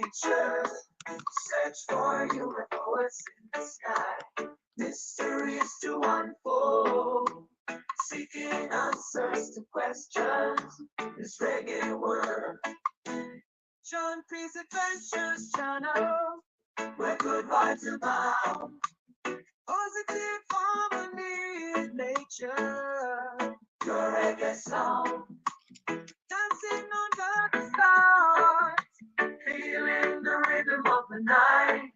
nature. Search for UFOs in the sky. Mysteries to unfold. Seeking answers to questions. This reggae world. John P's Adventures Channel. Where good vibes abound. Positive harmony in nature. Your reggae sound. Dancing under the stars. Feeling the rhythm of the night.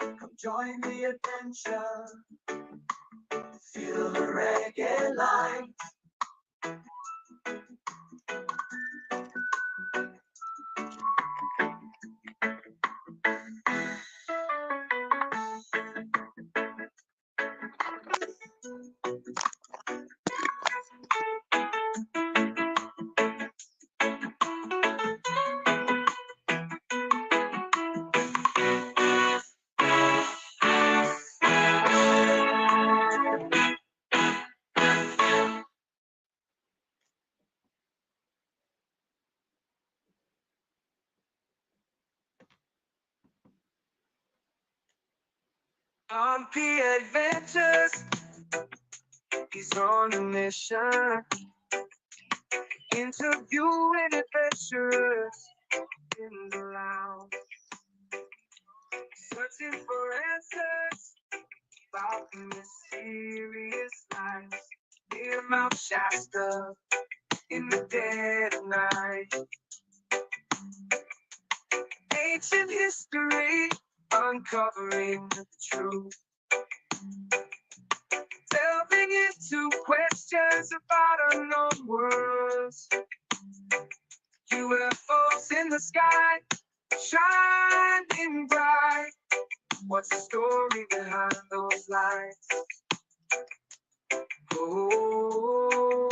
Come join the adventure. Feel the reggae light. On P Adventures, he's on a mission. Interviewing adventurers in the lounge. Searching for answers about the mysterious lives near Mount Shasta in the dead of night. Ancient history, uncovering the truth. Delving into questions about unknown worlds. UFOs in the sky, shining bright. What's the story behind those lights? Oh,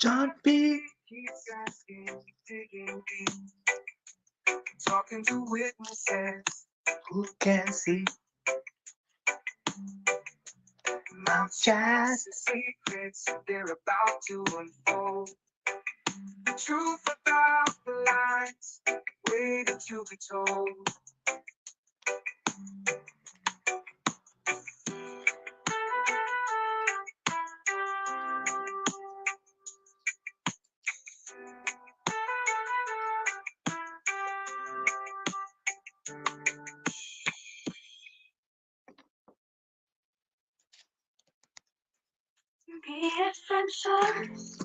John P. keeps asking, digging deep, talking to witnesses who can see. Mount Shasta secrets they're about to unfold. The truth about the lights waiting to be told. Be adventures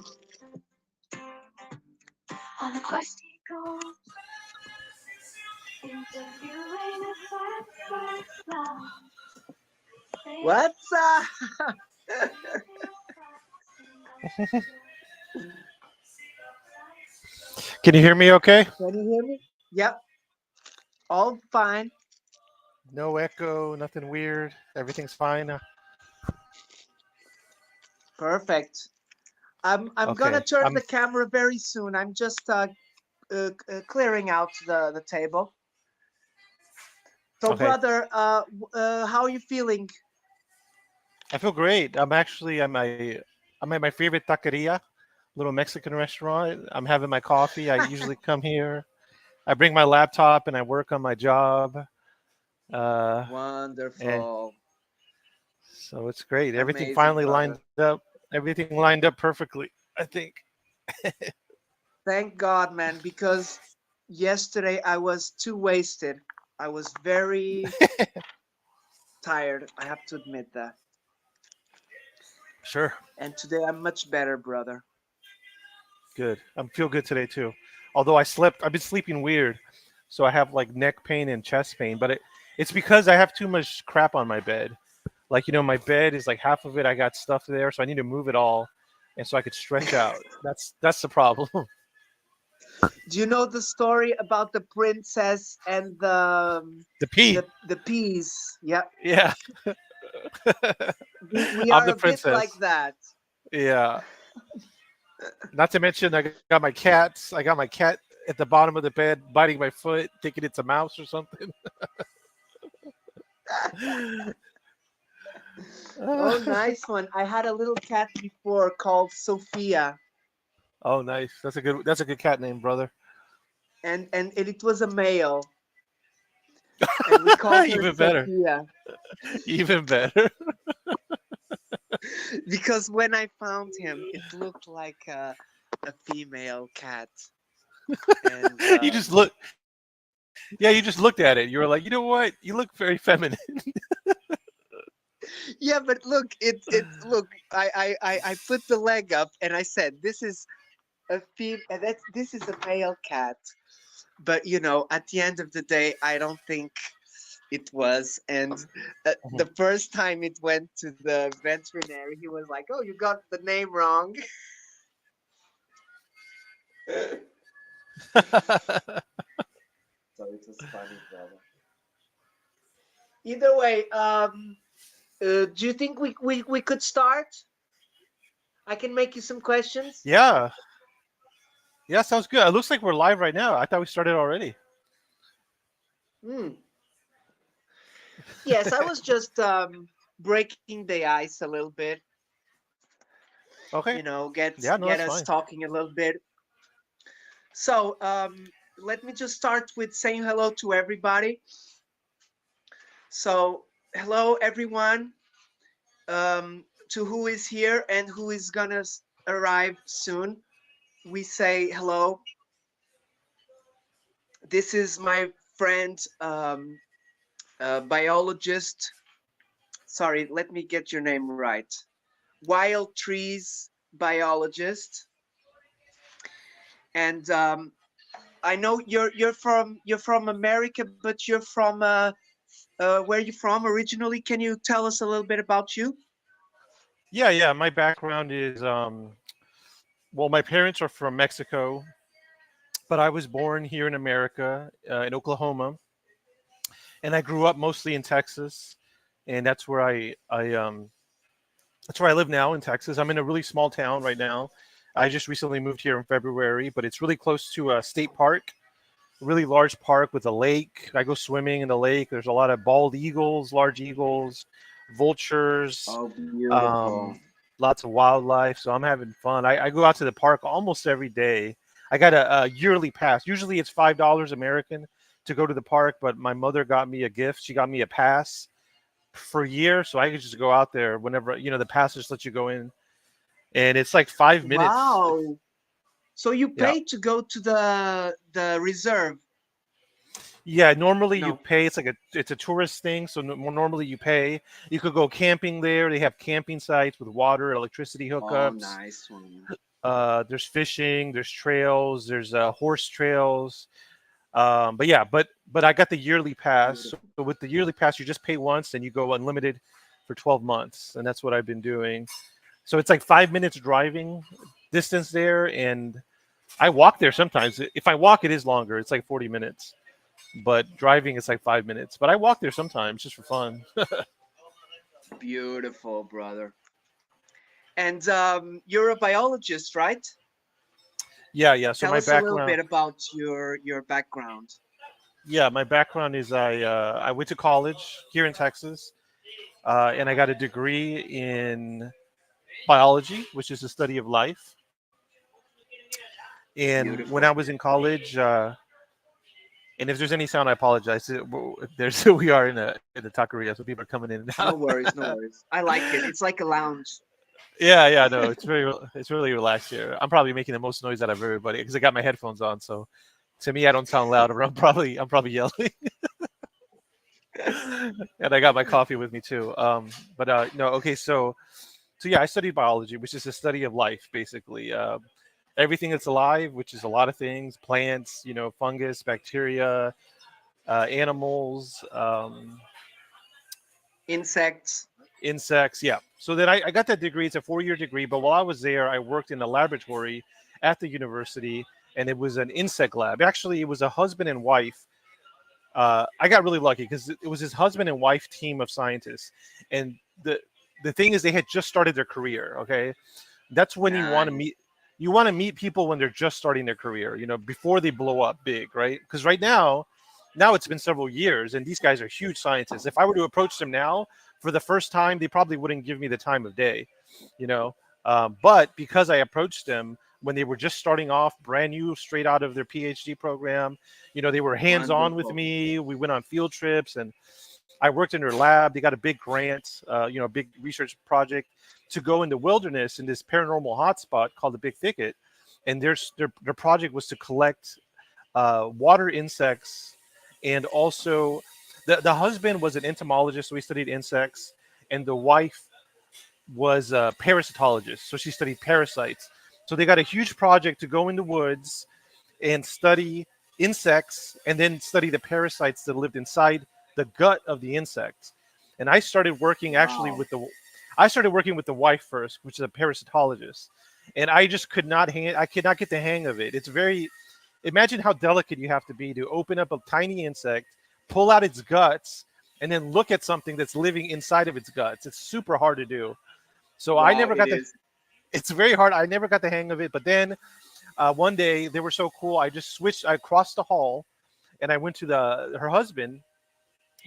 on a quest he goes, interviewing a firefly. What's up? Can you hear me okay? Can you hear me? Yep. All fine. No echo, nothing weird. Everything's fine. Perfect. I'm Okay. gonna turn the camera very soon. I'm just clearing out the table. So, Okay. brother, how are you feeling? I feel great. I'm at my favorite taqueria, little Mexican restaurant. I'm having my coffee. I usually come here. I bring my laptop and I work on my job. And Wonderful. so it's great. Everything Amazing, finally brother. lined up. Everything lined up perfectly, I think. Thank God, man, because yesterday I was too wasted. I was very tired. I have to admit that. Sure. And today I'm much better, brother. Good. I feel good today too. Although I've been sleeping weird, so I have like neck pain and chest pain. But it's because I have too much crap on my bed. Like my bed is like half of it. I got stuff there, so I need to move it all, and so I could stretch out. That's the problem. Do you know the story about the princess and The pee. the peas? Yep. Yeah. We I'm are the a bit like princess. that. Yeah. Not to mention I got my cats. I got my cat at the bottom of the bed biting my foot, thinking it's a mouse or something. Oh, nice one. I had a little cat before called Sophia. Oh, nice. That's a good cat name, brother. and it was a male, and we called her Even better. Sophia Even better. because when I found him, it looked like a female cat, and You just look. Yeah, you just looked at it. You were like, you know what? You look very feminine. yeah, but look, look. I put the leg up, and I said, "This is a this is a male cat." But at the end of the day, I don't think it was. And the first time it went to the veterinary, he was like, "Oh, you got the name wrong." So it was funny, brother. Either way, do you think we could start? I can make you some questions. Yeah. Yeah, sounds good. It looks like we're live right now. I thought we started already. Hmm. Yes, I was just breaking the ice a little bit. Okay. Yeah, no, Get that's us fine. talking a little bit. So let me just start with saying hello to everybody. So hello everyone, to who is here and who is gonna arrive soon. We say hello. This is my friend, biologist. Sorry, let me get your name right. Wild Trees Biologist. And I know you're from America, but you're from where you from originally? Can you tell us a little bit about you? Yeah, yeah. My background is well, my parents are from Mexico, but I was born here in America, in Oklahoma, and I grew up mostly in Texas, and that's where I live now in Texas. I'm in a really small town right now. I just recently moved here in February, but it's really close to a state park, a really large park with a lake. I go swimming in the lake. There's a lot of bald eagles, large eagles, vultures, Oh, um, beautiful. lots of wildlife. So I'm having fun. I go out to the park almost every day. I got a yearly pass. Usually it's $5 American to go to the park, but my mother got me a gift. She got me a pass for a year, so I could just go out there whenever the pass just lets you go in, and it's like 5 minutes. Wow. So you Yeah, pay to go to the reserve? yeah. Normally you No. pay. It's a tourist thing, so normally you pay. You could go camping there. They have camping sites with water, electricity Oh, hookups. nice one. There's fishing. There's trails. There's horse trails. But yeah, but I got the yearly pass. So Beautiful. with the yearly pass, you just pay once, and you go unlimited for 12 months, and that's what I've been doing. So it's like 5 minutes driving distance there, and I walk there sometimes. If I walk, it is longer. It's like 40 minutes, but driving is like 5 minutes. But I walk there sometimes just for fun. Beautiful, brother. And you're a biologist, right? Yeah, yeah. So Tell my us a little background, bit about your background. yeah, my background is I went to college here in Texas, and I got a degree in biology, which is the study of life. And when I Beautiful. was in college, and if there's any sound, I apologize. There's we are in the taqueria, so people are coming in and No out. worries, no worries. I like it. It's like a lounge. Yeah, yeah, no, it's really relaxed here. I'm probably making the most noise out of everybody because I got my headphones on. So to me, I don't sound loud, or I'm probably yelling. And I got my coffee with me too. But no, okay, so yeah, I studied biology, which is the study of life, basically. Everything that's alive, which is a lot of things: plants, fungus, bacteria, animals, Insects. insects. Yeah. So then I got that degree. It's a 4-year degree. But while I was there, I worked in a laboratory at the university, and it was an insect lab. Actually, it was a husband and wife. I got really lucky because it was his husband and wife team of scientists, and the thing is, they had just started their career. Okay, that's when you want to Nice. meet. You want to meet people when they're just starting their career, before they blow up big, right? Because right now it's been several years, and these guys are huge scientists. If I were to approach them now for the first time, they probably wouldn't give me the time of day, you know. But because I approached them, when they were just starting off, brand new, straight out of their PhD program. They were hands on with Wonderful. me. We went on field trips, and I worked in their lab. They got a big grant, a big research project to go in the wilderness in this paranormal hotspot called the Big Thicket. And their project was to collect water insects, and also the husband was an entomologist, so he studied insects, and the wife was a parasitologist, so she studied parasites. So they got a huge project to go in the woods and study insects, and then study the parasites that lived inside the gut of the insects. And I started working actually Wow. I started working with the wife first, which is a parasitologist, and I just I could not get the hang of it. It's very Imagine how delicate you have to be to open up a tiny insect, pull out its guts, and then look at something that's living inside of its guts. It's super hard to do. So I Wow, never it got the. is. It's very hard. I never got the hang of it. But then one day they were so cool. I just switched. I crossed the hall, and I went to the her husband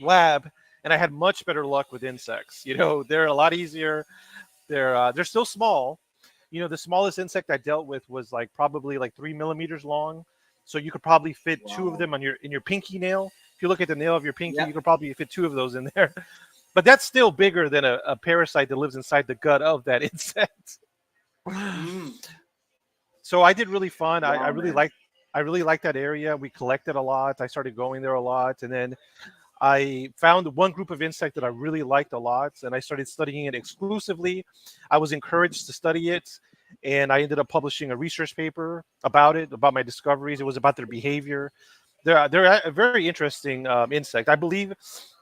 lab, and I had much better luck with insects. They're a lot easier. They're still small. The smallest insect I dealt with was like probably like 3 millimeters long. So you could probably fit two of Wow. them on your pinky nail. If you look at the nail of your pinky, Yeah. you could probably fit two of those in there. But that's still bigger than a parasite that lives inside the gut of that insect. Mm. So I did really fun. I Wow, really man. liked that area. We collected a lot. I started going there a lot, and then I found one group of insect that I really liked a lot, and I started studying it exclusively. I was encouraged to study it, and I ended up publishing a research paper about it, about my discoveries. It was about their behavior. They're a very interesting insect. I believe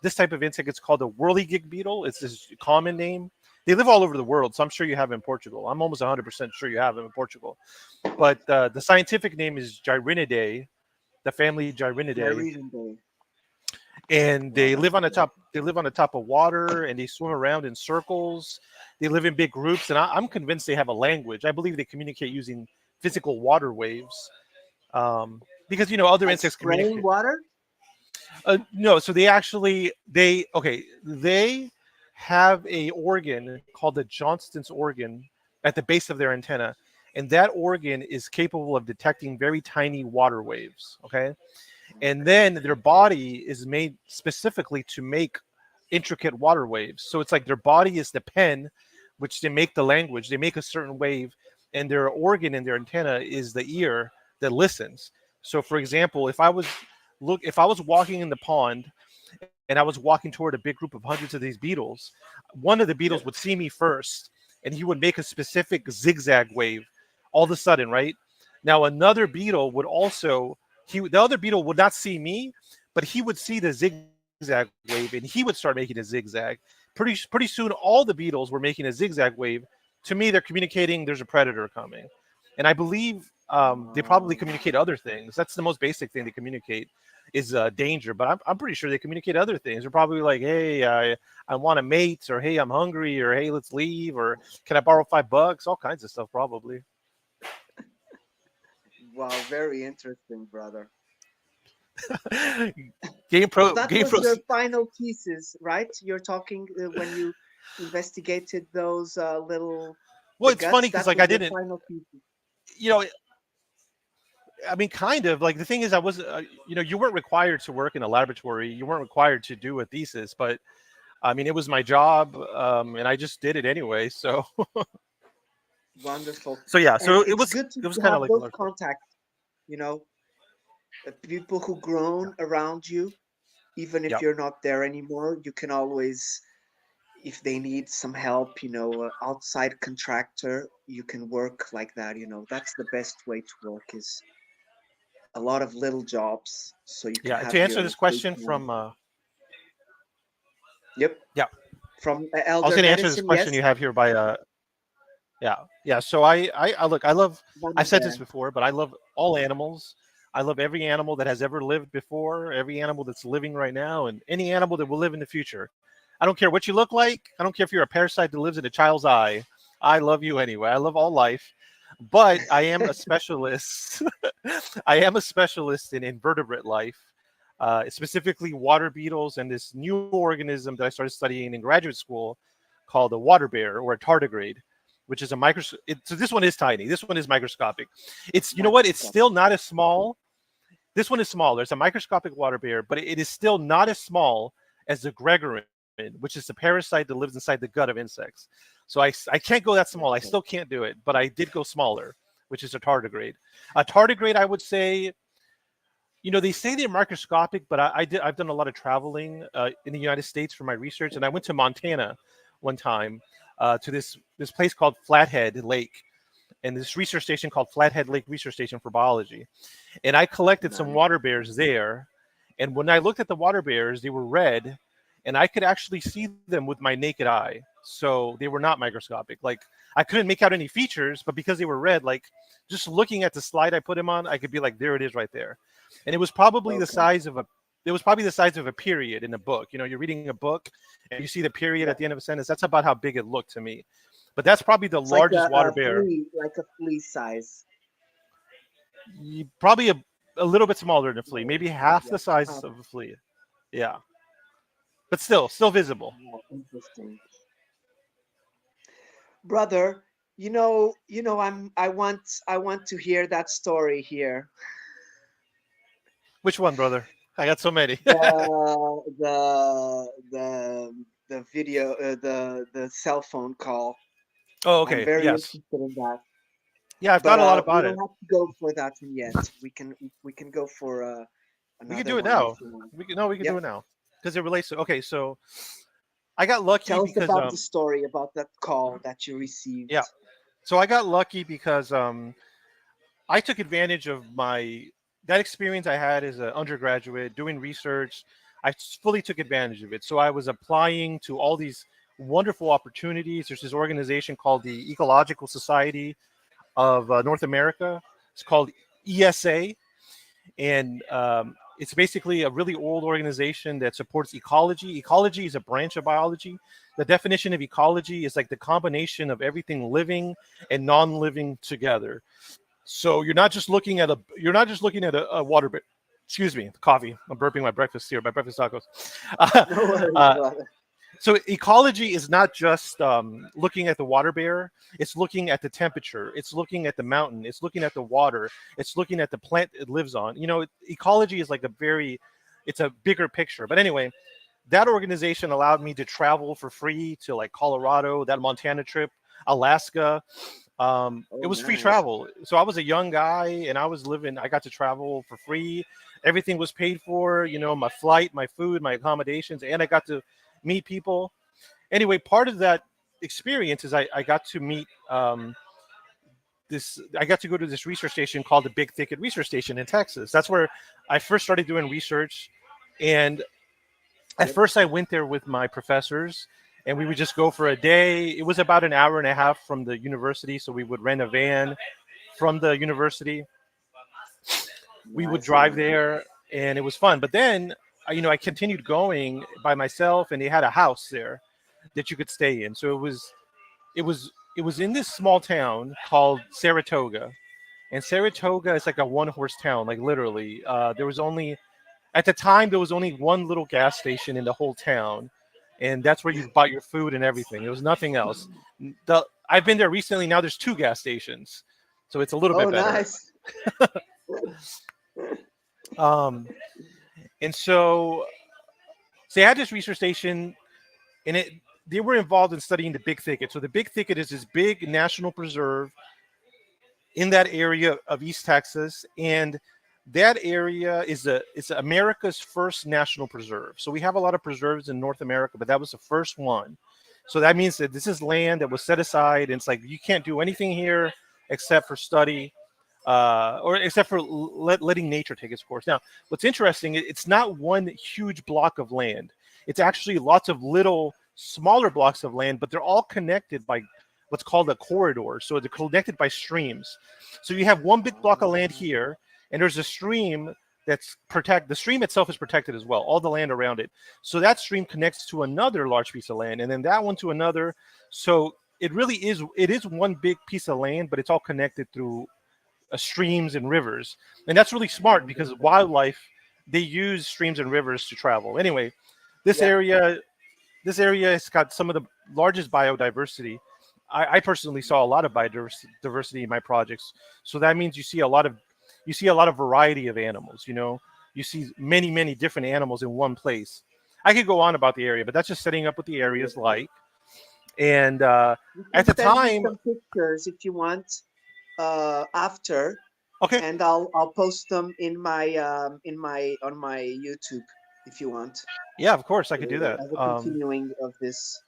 this type of insect is called a whirligig beetle. It's this common name. They live all over the world, so I'm sure you have them in Portugal. I'm almost 100% sure you have them in Portugal. But the scientific name is Gyrinidae, the family Gyrinidae, Jerry and Dave. and they live on the Wonderful. top. They live on the top of water, and they swim around in circles. They live in big groups, and I'm convinced they have a language. I believe they communicate using physical water waves, because other Like insects spraying communicate. water? No, so they have a organ called the Johnston's organ at the base of their antenna, and that organ is capable of detecting very tiny water waves. Okay, and Okay. then their body is made specifically to make intricate water waves. So it's like their body is the pen, which they make the language. They make a certain wave, and their organ in their antenna is the ear that listens. So, for example, if I was walking in the pond and I was walking toward a big group of hundreds of these beetles, one of the beetles Yep. would see me first, and he would make a specific zigzag wave. All of a sudden, right now, another beetle would also the other beetle would not see me, but he would see the zigzag wave and he would start making a zigzag. Pretty soon, all the beetles were making a zigzag wave. To me, they're communicating there's a predator coming, and I believe they probably Oh. communicate other things. That's the most basic thing they communicate is danger, but I'm pretty sure they communicate other things. They're probably like, hey, I want a mate, or hey, I'm hungry, or hey, let's leave, or can I borrow $5? All kinds of stuff, probably. Wow, very interesting, brother. So that Game was pro. your final thesis, right? You're talking when you investigated those little Well, the it's funny guts. because That like was I your didn't, final thesis. you know, I mean, kind of like the thing is, I was, you weren't required to work in a laboratory. You weren't required to do a thesis, but I mean, it was my job, and I just did it anyway. So, Wonderful, so yeah, and so it's good it was to kind of have like a those large. contacts. You know, people who grown around you, even if Yeah, you're not there anymore, you can always, if they need some help, outside contractor, you can work like that. That's the best way to work is a lot of little jobs, so you can yeah. To have answer your this free question time. from, Yep, yeah, from I was elder going to answer this medicine, question you yes, have here by, yeah, yeah. So I look, I love. I Mama said this Bear. before, but I love all animals. I love every animal that has ever lived before, every animal that's living right now, and any animal that will live in the future. I don't care what you look like. I don't care if you're a parasite that lives in a child's eye. I love you anyway. I love all life, but I am a specialist. I am a specialist in invertebrate life, specifically water beetles and this new organism that I started studying in graduate school called a water bear or a tardigrade. which is a microscope. So this one is tiny. This one is microscopic. It's, you know what? It's Microscopic. still not as small. This one is smaller. It's a microscopic water bear, but it is still not as small as the gregarin, which is the parasite that lives inside the gut of insects. So I can't go that small. I still Okay. can't do it, but I did go smaller, which is a tardigrade. A tardigrade, I would say, they say they're microscopic, but I've done a lot of traveling in the United States for my research, and I went to Montana one time to this place called Flathead Lake, and this research station called Flathead Lake Research Station for Biology. And I collected some Nice. water bears there. And when I looked at the water bears, they were red, and I could actually see them with my naked eye. So they were not microscopic. Like I couldn't make out any features, but because they were red, like just looking at the slide I put them on, I could be like, there it is right there. And it was probably the Okay. size of a it was probably the size of a period in a book. You're reading a book and you see the period Yeah. at the end of a sentence. That's about how big it looked to me. But that's probably the It's like largest water bear. like a flea size. Probably a little bit smaller than a flea, maybe half Yeah. the size of a flea. Yeah, but still visible. Yeah, interesting. Brother, I want to hear that story here. Which one, brother? I got so many. The video, the cell phone call. Oh, I'm okay. very Yes. interested in that. Yeah, I've But thought a lot we about don't it. have to go for that one yet. We can go for We can another do it one if now. you want. We can do Yep. it now because it relates to. Okay, so I got lucky Tell us because about the story about that call that you yeah. received. So I got lucky because I took advantage of my that experience I had as an undergraduate doing research. Fully took advantage of it. So I was applying to all these wonderful opportunities. There's this organization called the Ecological Society of North America. It's called ESA, and it's basically a really old organization that supports ecology. Ecology is a branch of biology. The definition of ecology is like the combination of everything living and non-living together. So you're not just looking at a water. Excuse me, coffee. I'm burping my breakfast here. My breakfast tacos. No worries, uh, brother. so ecology is not just looking at the water bear. It's looking at the temperature. It's looking at the mountain. It's looking at the water. It's looking at the plant it lives on. Ecology is like it's a bigger picture. But anyway, that organization allowed me to travel for free to like Colorado, that Montana trip, Alaska. It Oh, was free nice. travel. So I was a young guy and I got to travel for free. Everything was paid for, my flight, my food, my accommodations, and I got to meet people. Anyway, part of that experience is I got to meet I got to go to this research station called the Big Thicket Research Station in Texas. That's where I first started doing research. And at Yep. first I went there with my professors and we would just go for a day. It was about an hour and a half from the university. So we would rent a van from the university. We would Nice, drive man. there and it was fun. But then, I continued going by myself and they had a house there that you could stay in. So it was in this small town called Saratoga. And Saratoga is like a one-horse town, like literally. There was only At the time there was only one little gas station in the whole town, and that's where you bought your food and everything. There was nothing else. I've been there recently. Now there's two gas stations, so it's a little Oh, bit better. nice. Um, and so they had this research station, and they were involved in studying the Big Thicket. So the Big Thicket is this big national preserve in that area of East Texas, and that area is America's first national preserve. So we have a lot of preserves in North America, but that was the first one. So that means that this is land that was set aside, and it's like you can't do anything here except for study, or except for letting nature take its course. Now, what's interesting, it's not one huge block of land. It's actually lots of little smaller blocks of land, but they're all connected by what's called a corridor. So they're connected by streams. So you have one big block of land here, and there's a stream the stream itself is protected as well, all the land around it. So that stream connects to another large piece of land, and then that one to another. So it is one big piece of land, but it's all connected through streams and rivers. And that's really smart because wildlife, they use streams and rivers to travel. Anyway, this Yep. area this area has got some of the largest biodiversity. I personally saw a lot of biodiversity in my projects. So that means you see a lot of variety of animals. You know, you see many different animals in one place. I could go on about the area, but that's just setting up what the area is like. And You at can the send me time, some pictures if you want after, okay, and I'll post them in my on my YouTube if you want, yeah, of course I could do that. as a continuing of this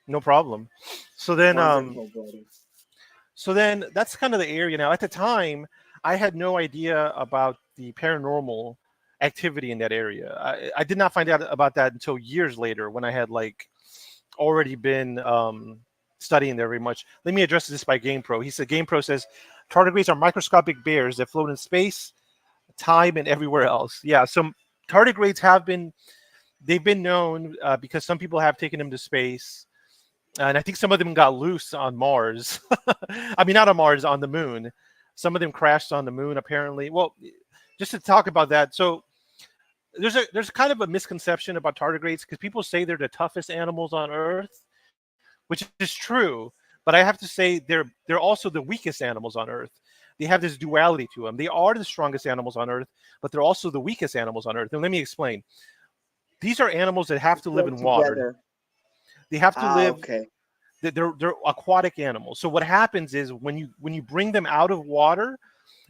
No problem. So then, wonderful brother. that's kind of the area now. At the time, I had no idea about the paranormal activity in that area. I did not find out about that until years later when I had like already been studying there very much. Let me address this by GamePro. He said GamePro says tardigrades are microscopic bears that float in space, time, and everywhere else. Yeah, so tardigrades they've been known because some people have taken them to space, and I think some of them got loose on Mars. I mean, not on Mars, on the moon. Some of them crashed on the moon, apparently. Well, just to talk about that, so there's kind of a misconception about tardigrades because people say they're the toughest animals on Earth, which is true. But I have to say they're also the weakest animals on Earth. They have this duality to them. They are the strongest animals on Earth, but they're also the weakest animals on Earth. And let me explain. These are animals that have to live Go in water. together. They have to Ah, live. okay. They're aquatic animals. So what happens is when you bring them out of water,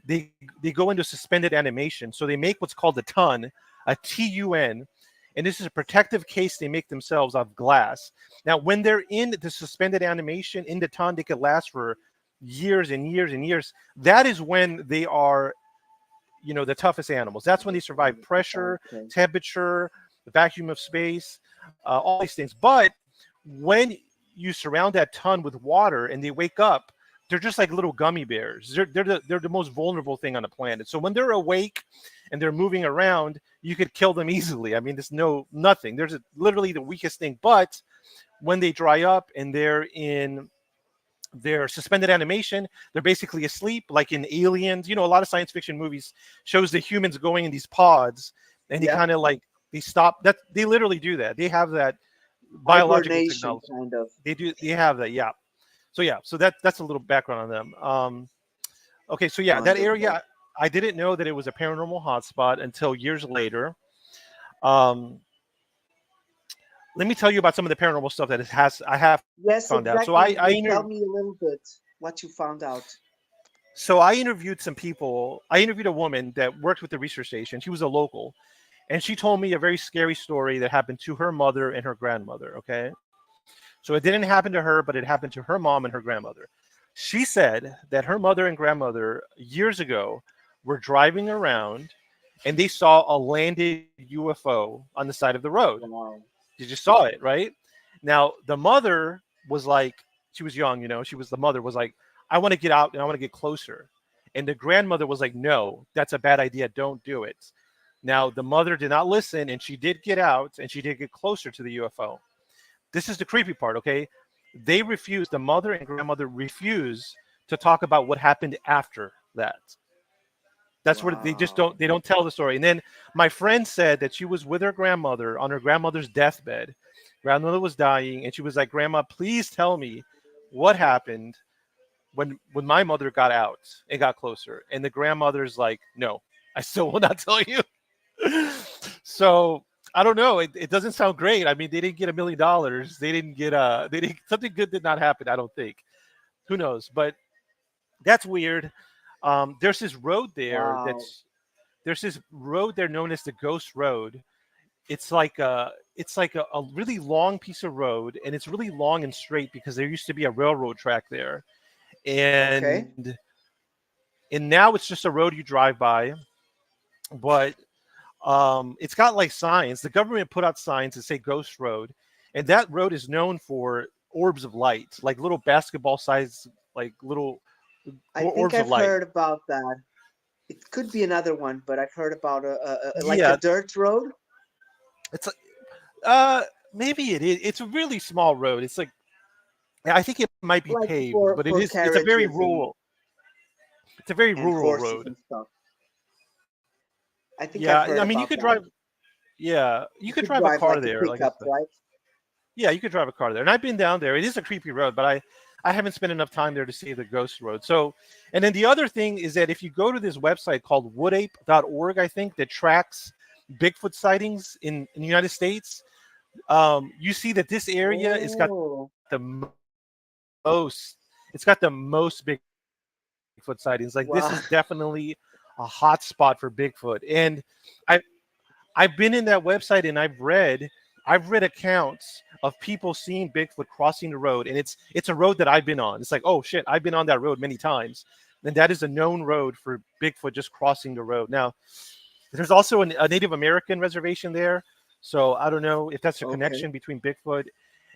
they go into suspended animation. So they make what's called a ton, a TUN, and this is a protective case they make themselves of glass. Now, when they're in the suspended animation in the ton, they could last for years and years and years. That is when they are, the toughest animals. That's when they survive pressure, Okay. temperature, the vacuum of space, all these things. But when you surround that ton with water and they wake up, they're just like little gummy bears. They're the most vulnerable thing on the planet. So when they're awake and they're moving around, you could kill them easily. I mean, there's nothing. There's literally the weakest thing. But when they dry up and they're in their suspended animation, they're basically asleep, like in Aliens. A lot of science fiction movies shows the humans going in these pods, and they Yep. kind of like they stop. That they literally do that. They have that biological Hibernation, technology. kind of. They do. They have that. Yeah. So yeah. So that's a little background on them. Okay. So yeah, that Wonderful. area. I didn't know that it was a paranormal hotspot until years later. Um, Let me tell you about some of the paranormal stuff that I have found out. Yes, exactly. Tell me a little bit what you found out. So I interviewed some people. I interviewed a woman that worked with the research station. She was a local, and she told me a very scary story that happened to her mother and her grandmother. Okay, so it didn't happen to her, but it happened to her mom and her grandmother. She said that her mother and grandmother years ago were driving around, and they saw a landed UFO on the side of the road. Wow. You just saw it, right? Now the mother was like, she was young, the mother was like, I want to get out and I want to get closer. And the grandmother was like, no, that's a bad idea. Don't do it. Now the mother did not listen and she did get out and she did get closer to the UFO. This is the creepy part, okay? They refused, the mother and grandmother refused to talk about what happened after that. That's where they just Wow. don't tell the story. And then my friend said that she was with her grandmother on her grandmother's deathbed. Grandmother was dying, and she was like, "Grandma, please tell me what happened when my mother got out and got closer." And the grandmother's like, "No, I still will not tell you." So I don't know. It doesn't sound great. I mean, they didn't get $1 million. They didn't get they didn't something good did not happen. I don't think. Who knows? But that's weird. There's this road there Wow. that's there's this road there known as the Ghost Road. It's like a really long piece of road, and it's really long and straight because there used to be a railroad track there, Okay. and now it's just a road you drive by. But it's got like signs. The government put out signs that say Ghost Road, and that road is known for orbs of light, like little basketball size, like little I think orbs of I've light. heard about that. It could be another one, but I've heard about like a Yeah, dirt road. it's uh maybe it is. It's a really small road. It's like I think it might be Like paved, but for it's a very carriages rural. It's a very and rural horses road. and stuff. I think I've Yeah, heard I mean you about could that. drive. Yeah, you You could could drive a drive car like a there. Like I pickup, said, right? yeah, you could drive a car there. And I've been down there. It is a creepy road, but I haven't spent enough time there to see the ghost road. So, and then the other thing is that if you go to this website called woodape.org, I think, that tracks Bigfoot sightings in the United States, you see that this area has got Oh, it's got the most Bigfoot sightings. Like this is definitely wow. a hot spot for Bigfoot. And I I've been in that website and I've read accounts of people seeing Bigfoot crossing the road, and it's a road that I've been on. It's like, oh shit, I've been on that road many times, and that is a known road for Bigfoot just crossing the road. Now, there's also a Native American reservation there, so I don't know if that's a Okay. connection between Bigfoot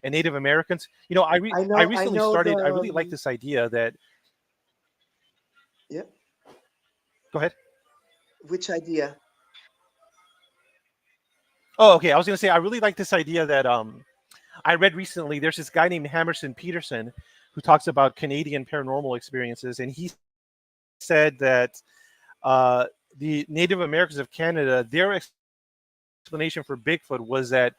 and Native Americans. I I recently know the started. I really like this idea that. yeah. Go ahead. Which idea? Oh, okay. I was gonna say I really like this idea that I read recently. There's this guy named Hammerson Peterson who talks about Canadian paranormal experiences, and he said that uh, the Native Americans of Canada, their explanation for Bigfoot was that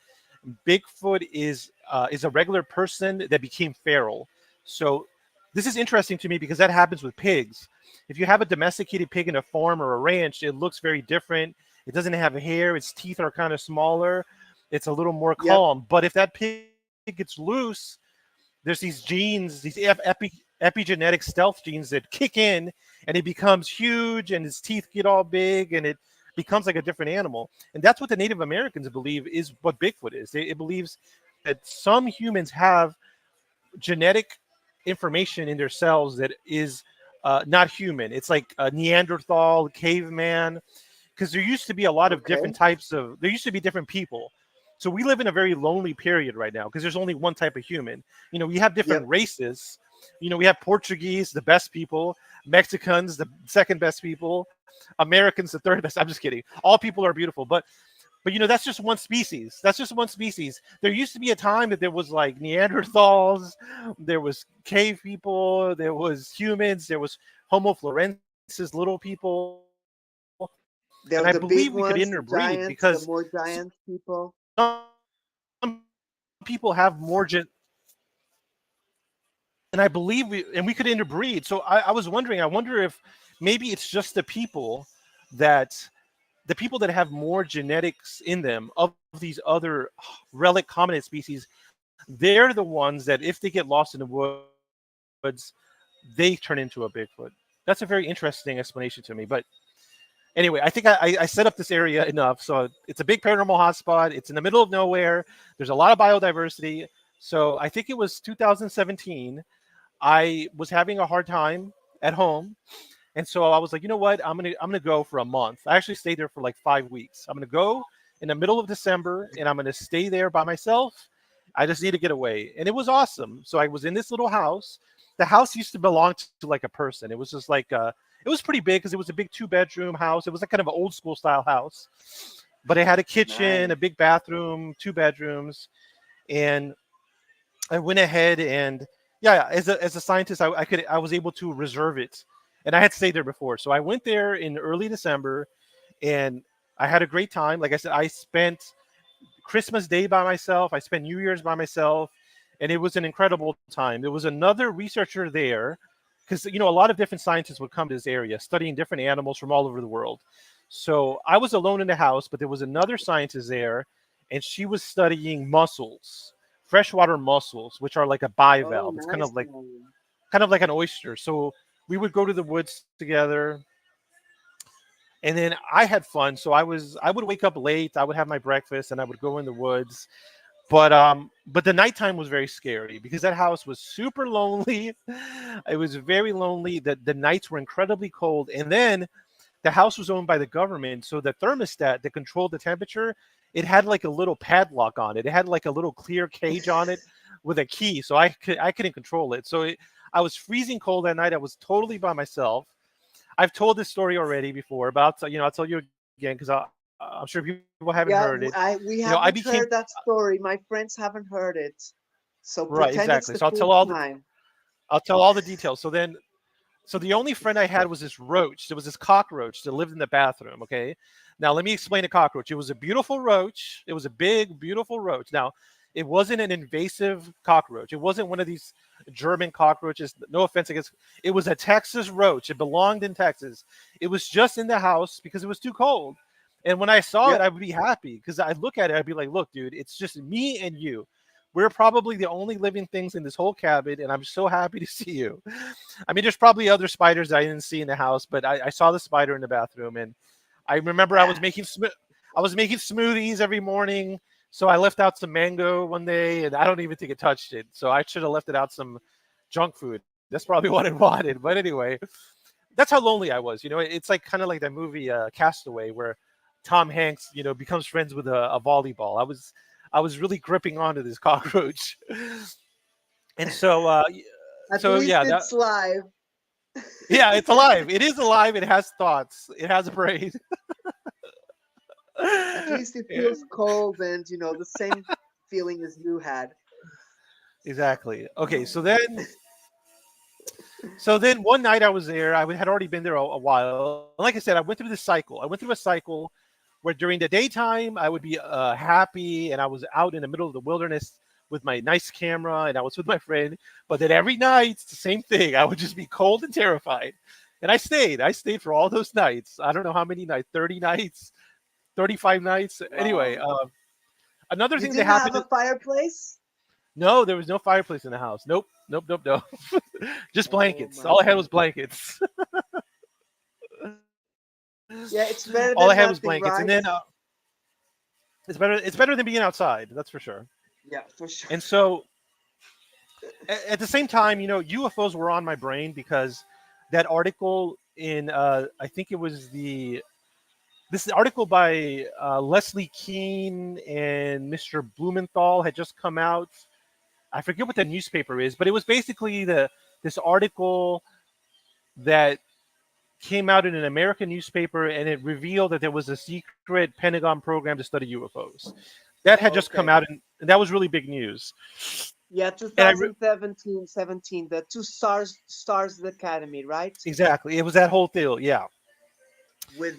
Bigfoot is a regular person that became feral. So this is interesting to me because that happens with pigs. If you have a domesticated pig in a farm or a ranch, it looks very different. It doesn't have hair. Its teeth are kind of smaller. It's a little more Yep. calm. But if that pig gets loose, there's these genes, these epigenetic stealth genes that kick in, and it becomes huge, and its teeth get all big, and it becomes like a different animal. And that's what the Native Americans believe is what Bigfoot is. It believes that some humans have genetic information in their cells that is not human. It's like a Neanderthal, caveman, because there used to be a lot of Okay. different types of there used to be different people. So we live in a very lonely period right now because there's only one type of human. We have different Yep. races. We have Portuguese, the best people, Mexicans, the second best people, Americans, the third best. I'm just kidding. All people are beautiful, but that's just one species. That's just one species. There used to be a time that there was like Neanderthals, there was cave people, there was humans, there was Homo florensis, little people, and I believe we could The interbreed big because ones, the giants, the more some giant people. people have and I believe we could interbreed. So I was wondering, I wonder if maybe it's just that the people that have more genetics in them of these other relic hominid species, they're the ones that if they get lost in the woods, they turn into a Bigfoot. That's a very interesting explanation to me. But anyway, I think I set up this area enough. So it's a big paranormal hotspot. It's in the middle of nowhere. There's a lot of biodiversity. So I think it was 2017. I was having a hard time at home, and so I was like, you know what? I'm gonna go for a month. I actually stayed there for like 5 weeks. I'm gonna go in the middle of December, and I'm gonna stay there by myself. I just need to get away, and it was awesome. So I was in this little house. The house used to belong to like a person. It was just like it was pretty big because it was a big 2 bedroom house. It was like kind of an old school style house, but it had a kitchen, Nice. a big bathroom, 2 bedrooms, and I went ahead and yeah, as a scientist, I was able to reserve it, and I had stayed there before, so I went there in early December, and I had a great time. Like I said, I spent Christmas Day by myself. I spent New Year's by myself, and it was an incredible time. There was another researcher there because a lot of different scientists would come to this area studying different animals from all over the world. So I was alone in the house, but there was another scientist there, and she was studying mussels, freshwater mussels, which are like a Oh, bivalve. It's nice one. kind of like an oyster. So we would go to the woods together, and then I had fun. So I would wake up late, I would have my breakfast, and I would go in the woods. But the nighttime was very scary because that house was super lonely. It was very lonely. The nights were incredibly cold, and then the house was owned by the government, so the thermostat that controlled the temperature, it had like a little padlock on it. It had like a little clear cage on it with a key, so I couldn't control it. I was freezing cold that night. I was totally by myself. I've told this story already before, but I'll tell you again because I'm sure people haven't heard it. Yeah, I we became haven't heard that story. My friends haven't heard it. So right, pretend exactly. it's So the first time. I'll tell all the details. So the only friend I had was this roach. There was this cockroach that lived in the bathroom. Okay. Now let me explain the cockroach. It was a beautiful roach. It was a big, beautiful roach. Now It wasn't an invasive cockroach. It wasn't one of these German cockroaches. No offense against. It was a Texas roach. It belonged in Texas. It was just in the house because it was too cold. And when I saw it, Yep. I would be happy because I'd look at it. I'd be like, "Look, dude, it's just me and you. We're probably the only living things in this whole cabin, and I'm so happy to see you." I mean, there's probably other spiders I didn't see in the house, but I saw the spider in the bathroom, and I remember I was making smoothies every morning. So I left out some mango one day, and I don't even think it touched it. So I should have left it out some junk food. That's probably what it wanted. But anyway, that's how lonely I was. It's like kind of like that movie Castaway, where Tom Hanks, becomes friends with a volleyball. I was really gripping onto this cockroach, and At so least yeah, it's live. yeah, it's alive. It is alive. It has thoughts. It has a brain. At least it feels cold and the same feeling as you had. Exactly. Okay, so then one night I was there. Had already been there a while. And like I said, I went through this cycle. I went through a cycle where during the daytime I would be happy and I was out in the middle of the wilderness with my nice camera and I was with my friend. But then every night it's the same thing. I would just be cold and terrified. And I stayed. I stayed for all those nights. I don't know how many nights, 30 nights, 35 nights. Anyway, Wow. another You thing that didn't have happened. a fireplace? No, there was no fireplace in the house. Nope, nope, nope, no. Just Oh blankets. my All I had was god. blankets. Yeah, it's All I better had was than blankets, nothing, and then right? it's better. It's better than being outside. That's for sure. Yeah, for sure. And so at the same time, UFOs were on my brain because that article in I think it was this article by Leslie Keene and Mr. Blumenthal had just come out. I forget what the newspaper is, but it was basically this article that came out in an American newspaper, and it revealed that there was a secret Pentagon program to study UFOs. That had just come Okay. out, and that was really big news. Yeah, And 2017, 17, the two stars Academy, right? exactly, it was that whole deal. Yeah,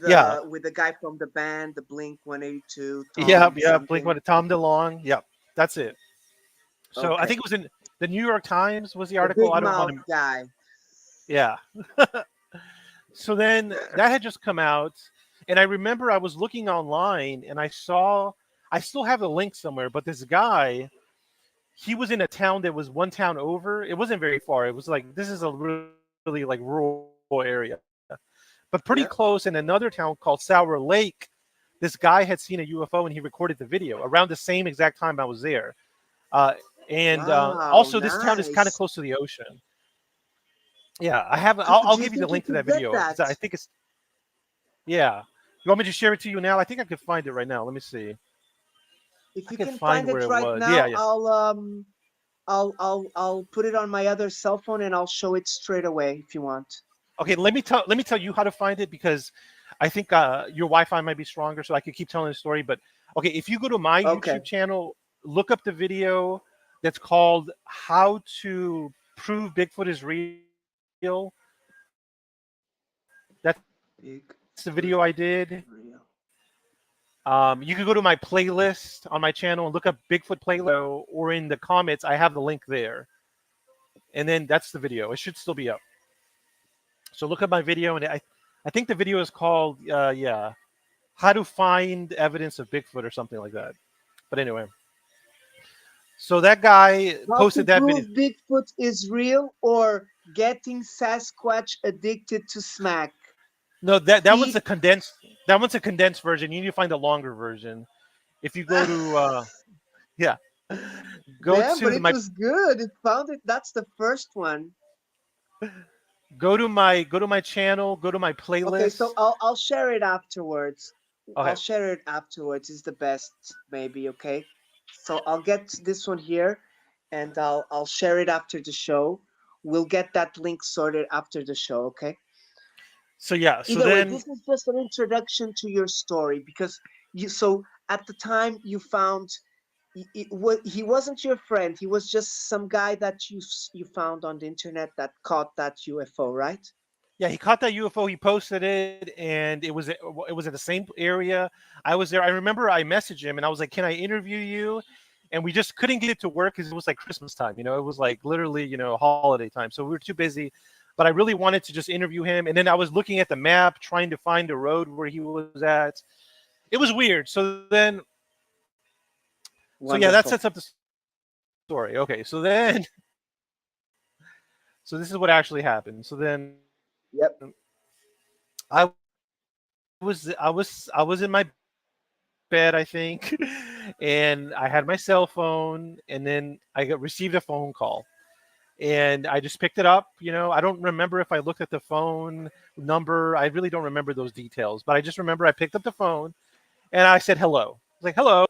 yeah, With the guy from the band, the Blink 182, yeah, Tom yeah. Blink something. one, Tom DeLonge. Yeah, that's it. So I Okay. think it was in the New York Times was the The article. big I don't want mouth to. guy. Yeah. So then that had just come out, and I remember I was looking online, and I still have the link somewhere, but this guy, he was in a town that was one town over. It wasn't very far. It was like this is a really like rural area, but pretty close in another Yeah. town called Sour Lake. This guy had seen a UFO and he recorded the video around the same exact time I was there. Uh, and also, Wow, this town is kind of close nice. to the ocean. Yeah, I have. I'll Do give you you the think you link to that could get video because that? I think it's. Yeah, you want me to share it to you now? I think I could find it right now. Let me see. If I you could can find find where it it right was. Yeah, now, yeah. I'll put it on my other cell phone and I'll show it straight away if you want. Okay, let me tell you how to find it because I think your Wi-Fi might be stronger, so I could keep telling the story. But okay, if you go to my Okay. YouTube channel, look up the video that's called "How to Prove Bigfoot is Real." That's the video I did. Bigfoot real. You can go to my playlist on my channel and look up Bigfoot playlist, or in the comments, I have the link there. And then that's the video. It should still be up. So look at my video, and I think the video is called, yeah, how to find evidence of Bigfoot or something like that. But anyway, so that guy How to posted that video. prove Bigfoot is real or getting Sasquatch addicted to smack. No, that one's a See, condensed. That one's a condensed version. You need to find a longer version. If you go to, yeah, go man, but to it my was good. It found it. That's the first one. go to my channel. Go to my Okay, so playlist. I'll share it afterwards. I'll Okay. share it afterwards. Is the best maybe, okay? So I'll get this one here and I'll share it after the show. We'll get that link sorted after the show, okay? So yeah. So Either way, then this is just an introduction to your story because at the time you found he wasn't your friend. He was just some guy that you found on the internet that caught that UFO, right? yeah, he caught that UFO. He posted it, and it was at the same area. I was there. I remember I messaged him, and I was like, "Can I interview you?" and we just couldn't get it to work because it was like Christmas time. It was like literally holiday time, so we were too busy. But I really wanted to just interview him, and then I was looking at the map trying to find a road where he was at. It was weird. So then, so yeah, that sets Wonderful. up the story. Okay, so this is what actually happened. So then Yep. I was in my bed, I think, and I had my cell phone, and then received a phone call, and I just picked it up. I don't remember if I looked at the phone number. I really don't remember those details, but I just remember I picked up the phone and I said hello. I was like hello,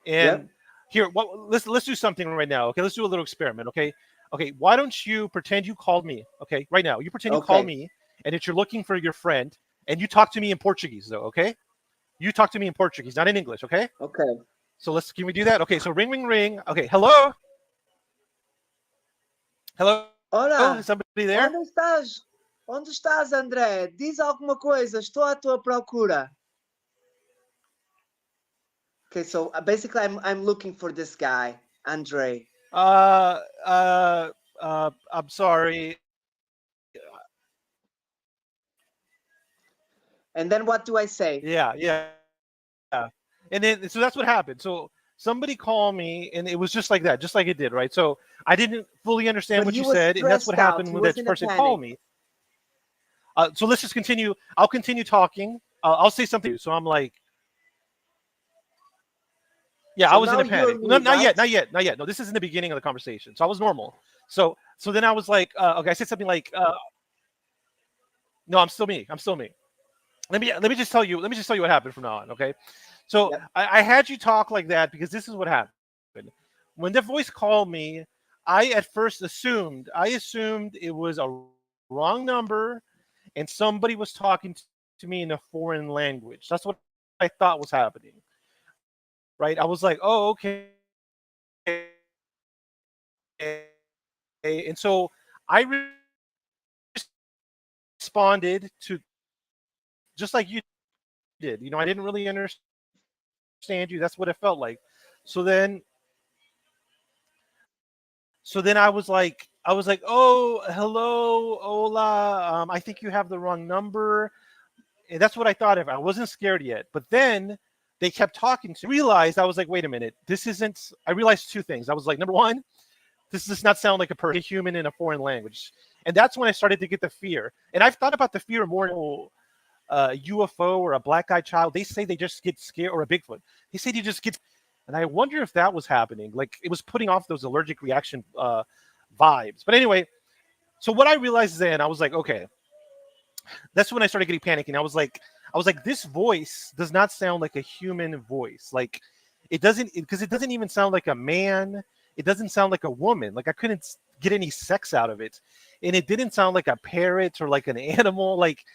and Yep. here, let's do something right now. Okay, let's do a little experiment. Okay, okay. Why don't you pretend you called me? Okay, right now, you pretend you called Okay. me, and that you're looking for your friend, and you talk to me in Portuguese, though. Okay, you talk to me in Portuguese, not in English. Okay. Okay. So can we do that? Okay. So ring, ring, ring. Okay. Hello. Hello. Is somebody Ora, there? onde estás? Onde estás, André? Diz alguma coisa. Estou à tua procura. Okay, so basically, I'm looking for this guy, Andre. Uh. I'm sorry. And then what do I say? Yeah. And then so that's what happened. So somebody called me, and it was just like that, just like it did, right? So I didn't fully understand But what he you was said, and that's what stressed out. happened He when was that in a person called panic. me. So let's just continue. I'll continue talking. I'll say something. So I'm like, yeah, I So was in now a you're panic. No, me, not right? yet, not yet, not yet. No, this is in the beginning of the conversation. So I was normal. So then I was like, okay, I said something like, no, I'm still me. I'm still me. Let me just tell you. Let me just tell you what happened from now on. Okay. So Yep. I had you talk like that because this is what happened. When the voice called me, I at first assumed it was a wrong number, and somebody was talking to me in a foreign language. That's what I thought was happening. Right? I was like, oh, okay. And so I responded to just like you did. I didn't really understand you. That's what it felt like. So then, and then I was like, oh, hello, hola. I think you have the wrong number. And that's what I thought of. I wasn't scared yet. But then they kept talking to me. Realized I was like, wait a minute, this isn't. I realized two things. I was like, number one, this does not sound like a person, a human in a foreign language. And that's when I started to get the fear. And I've thought about the fear more. A UFO or a black eyed child, they say they just get scared, or a Bigfoot. They say they just get, and I wonder if that was happening. Like it was putting off those allergic reaction vibes. But anyway, so what I realized then, I was like, okay, that's when I started getting panicking. I was like, this voice does not sound like a human voice. Like it doesn't, because it doesn't even sound like a man. It doesn't sound like a woman. Like I couldn't get any sex out of it, and it didn't sound like a parrot or like an animal. Like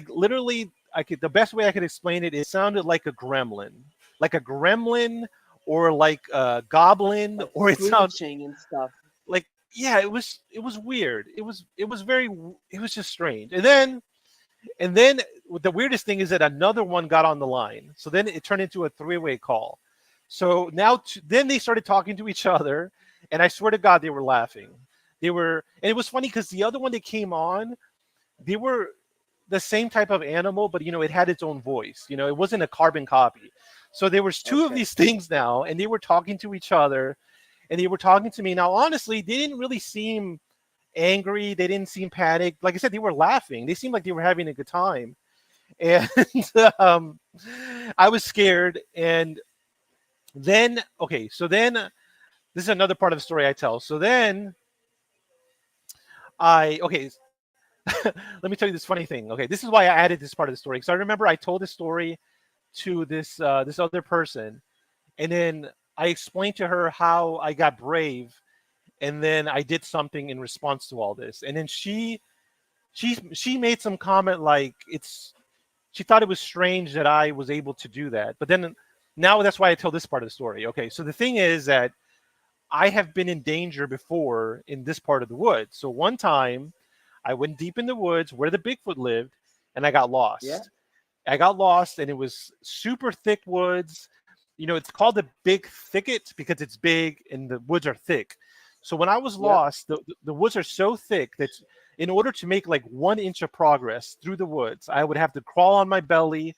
literally, I could the best way I could explain it. It sounded like a gremlin, or like a goblin, Like or it sounded screeching and stuff. like, yeah. It was weird. It was just strange. And then the weirdest thing is that another one got on the line. So then it turned into a three-way call. So now, then they started talking to each other, and I swear to God, they were laughing. And it was funny because the other one that came on, they were the same type of animal, but it had its own voice. It wasn't a carbon copy. So there was two of Okay. these things now, and they were talking to each other, and they were talking to me. Now, honestly, they didn't really seem angry. They didn't seem panicked. Like I said, they were laughing. They seemed like they were having a good time. And um, I was scared. And then, okay, so then this is another part of the story I tell. So then okay, let me tell you this funny thing. Okay, this is why I added this part of the story. Because I remember I told this story to this other person, and then I explained to her how I got brave, and then I did something in response to all this, and then she made some comment like she thought it was strange that I was able to do that. But then now that's why I tell this part of the story. Okay, so the thing is that I have been in danger before in this part of the woods. So one time I went deep in the woods where the Bigfoot lived, and I got Yeah. lost. I got lost, and it was super thick woods. it's called a big thicket because it's big and the woods are thick. So when I was Yep. lost, the woods are so thick that in order to make like 1 inch of progress through the woods, I would have to crawl on my belly,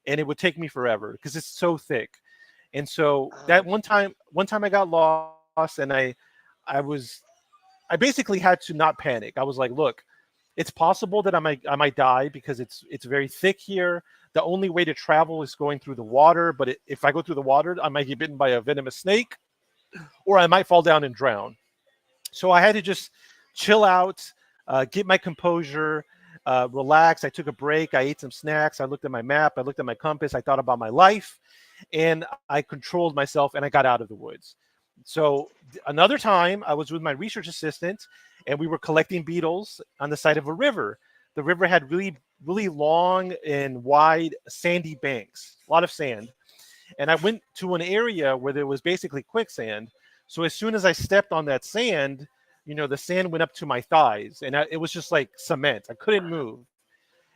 and it would take me forever because it's so thick. And so that Oh, one time I got lost, and I basically had to not panic. I was like, look, it's possible that I might die because it's very thick here. The only way to travel is going through the water, but if I go through the water, I might get bitten by a venomous snake, or I might fall down and drown. So I had to just chill out, get my composure, relax. I took a break. I ate some snacks. I looked at my map. I looked at my compass. I thought about my life, and I controlled myself, and I got out of the woods. So another time, I was with my research assistant, and we were collecting beetles on the side of a river. The river had really, really long and wide sandy banks, a lot of sand. And I went to an area where there was basically quicksand. So as soon as I stepped on that sand, the sand went up to my thighs, and it was just like cement. I couldn't move,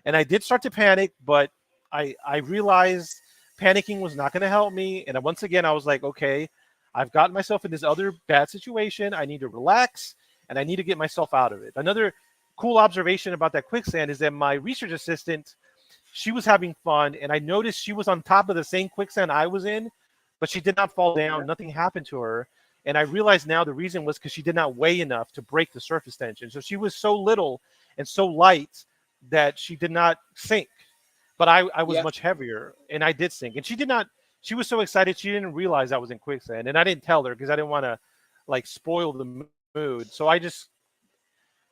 and I did start to panic, but I realized panicking was not going to help me. And once again, I was like, okay, I've gotten myself in this other bad situation. I need to relax, and I need to get myself out of it. Another cool observation about that quicksand is that my research assistant, she was having fun, and I noticed she was on top of the same quicksand I was in, but she did not fall down. yeah. Nothing happened to her. And I realized now the reason was because she did not weigh enough to break the surface tension. So she was so little and so light that she did not sink. But I was Yeah. much heavier, and I did sink. And she did not. She was so excited she didn't realize I was in quicksand, and I didn't tell her because I didn't want to like spoil the mood. So I just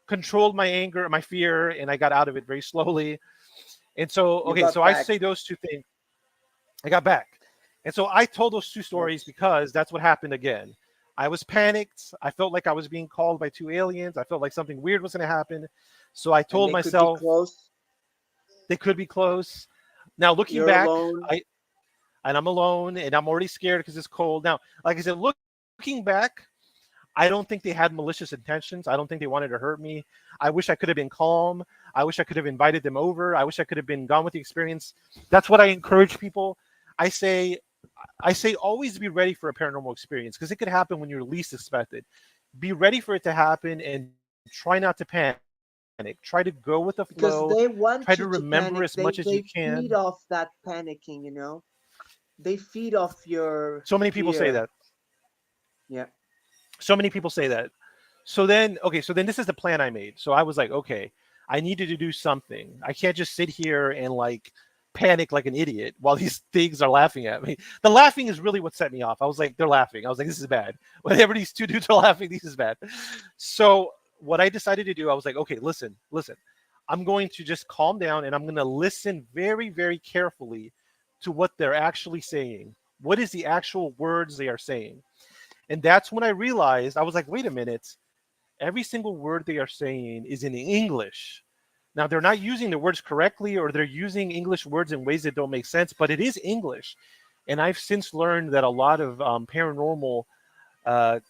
controlled my anger, my fear, and I got out of it very slowly. And so, You okay, so got I say back. those two things. I got back. And so I told those two stories Yes. because that's what happened again. I was panicked. I felt like I was being called by two aliens. I felt like something weird was going to happen. So I And told they could be myself close. they could be close. Now, looking You're back, alone. I and I'm alone and I'm already scared because it's cold. Now, like I said, looking back, I don't think they had malicious intentions. I don't think they wanted to hurt me. I wish I could have been calm. I wish I could have invited them over. I wish I could have been gone with the experience. That's what I encourage people. I say I say always be ready for a paranormal experience because it could happen when you're least expected. Be ready for it to happen and try not to panic. Try to go with the flow. Try to Because they remember as want you much to as you panic. can. They feed off that panicking, They feed off So many your people say that. fear. Yeah. So many people say that. So then, okay, so then this is the plan I made. So I was like, okay, I needed to do something. I can't just sit here and like panic like an idiot while these things are laughing at me. The laughing is really what set me off. I was like, they're laughing. I was like, this is bad. Whenever these two dudes are laughing, this is bad. So what I decided to do, I was like, okay, listen, listen. I'm going to just calm down and I'm going to listen very, very carefully to what they're actually saying. What is the actual words they are saying? And that's when I realized I was like, wait a minute, every single word they are saying is in English. Now, they're not using the words correctly or they're using English words in ways that don't make sense, but it is English. And I've since learned that a lot of paranormal